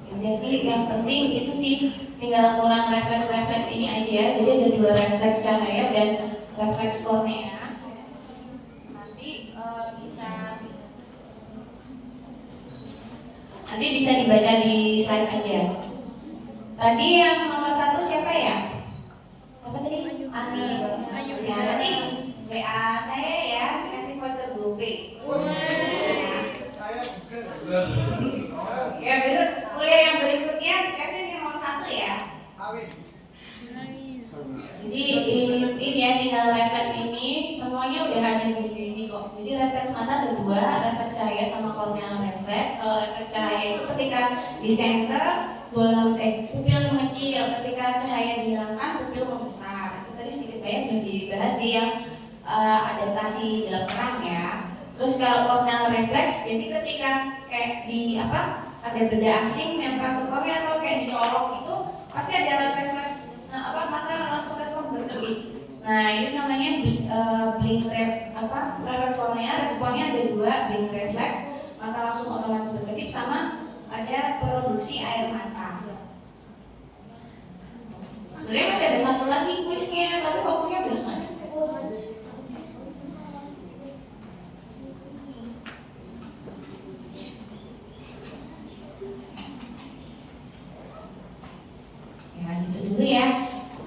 Speaker 1: Jadi sih yang penting itu sih tinggal kurang refleks ini aja. Jadi ada 2 refleks cahaya dan refleks kornea. Nanti bisa dibaca di slide aja. Tadi yang nomor 1 siapa ya? Siapa tadi? Ayu. Ya, nanti WA saya ya, kasih voucher GoPay. Ya, besok kuliah yang berikutnya Kevin yang nomor 1 ya. Jadi ini ya tinggal refleks ini semuanya udah ada di ini kok. Jadi refleks mata ada 2, refleks cahaya sama corneal refleks. Kalau refleks cahaya itu ketika di center pupil mengecil, ketika cahaya dihilangkan pupil membesar. Itu tadi sedikit banyak udah dibahas di yang adaptasi dalam terang ya. Terus kalau corneal refleks, jadi ketika kayak di ada benda asing nempel ke kornea atau kayak dicolok itu pasti ada refleks. Mata langsung respon berkedip. Nah ini namanya blink refleks kornea. Responnya ada 2, blink refleks, mata langsung otomatis berkedip, sama ada produksi air mata. Sebenarnya masih ada 1 lagi kuisnya, tapi waktunya udah nggak cukup. Ya gitu dulu ya.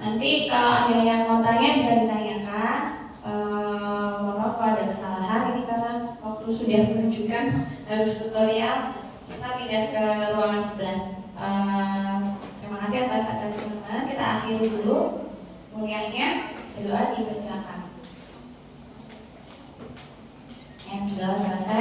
Speaker 1: Nanti kalau ada yang mau tanya bisa ditanyakan. Mohon maaf kalau ada kesalahan, ini karena waktu sudah menunjukkan harus tutorial. Kita pindah ke ruangan sebelah. Terima kasih atas teman-teman. Kita akhiri dulu kuliahnya. Berdoa dipersilakan. Yang sudah selesai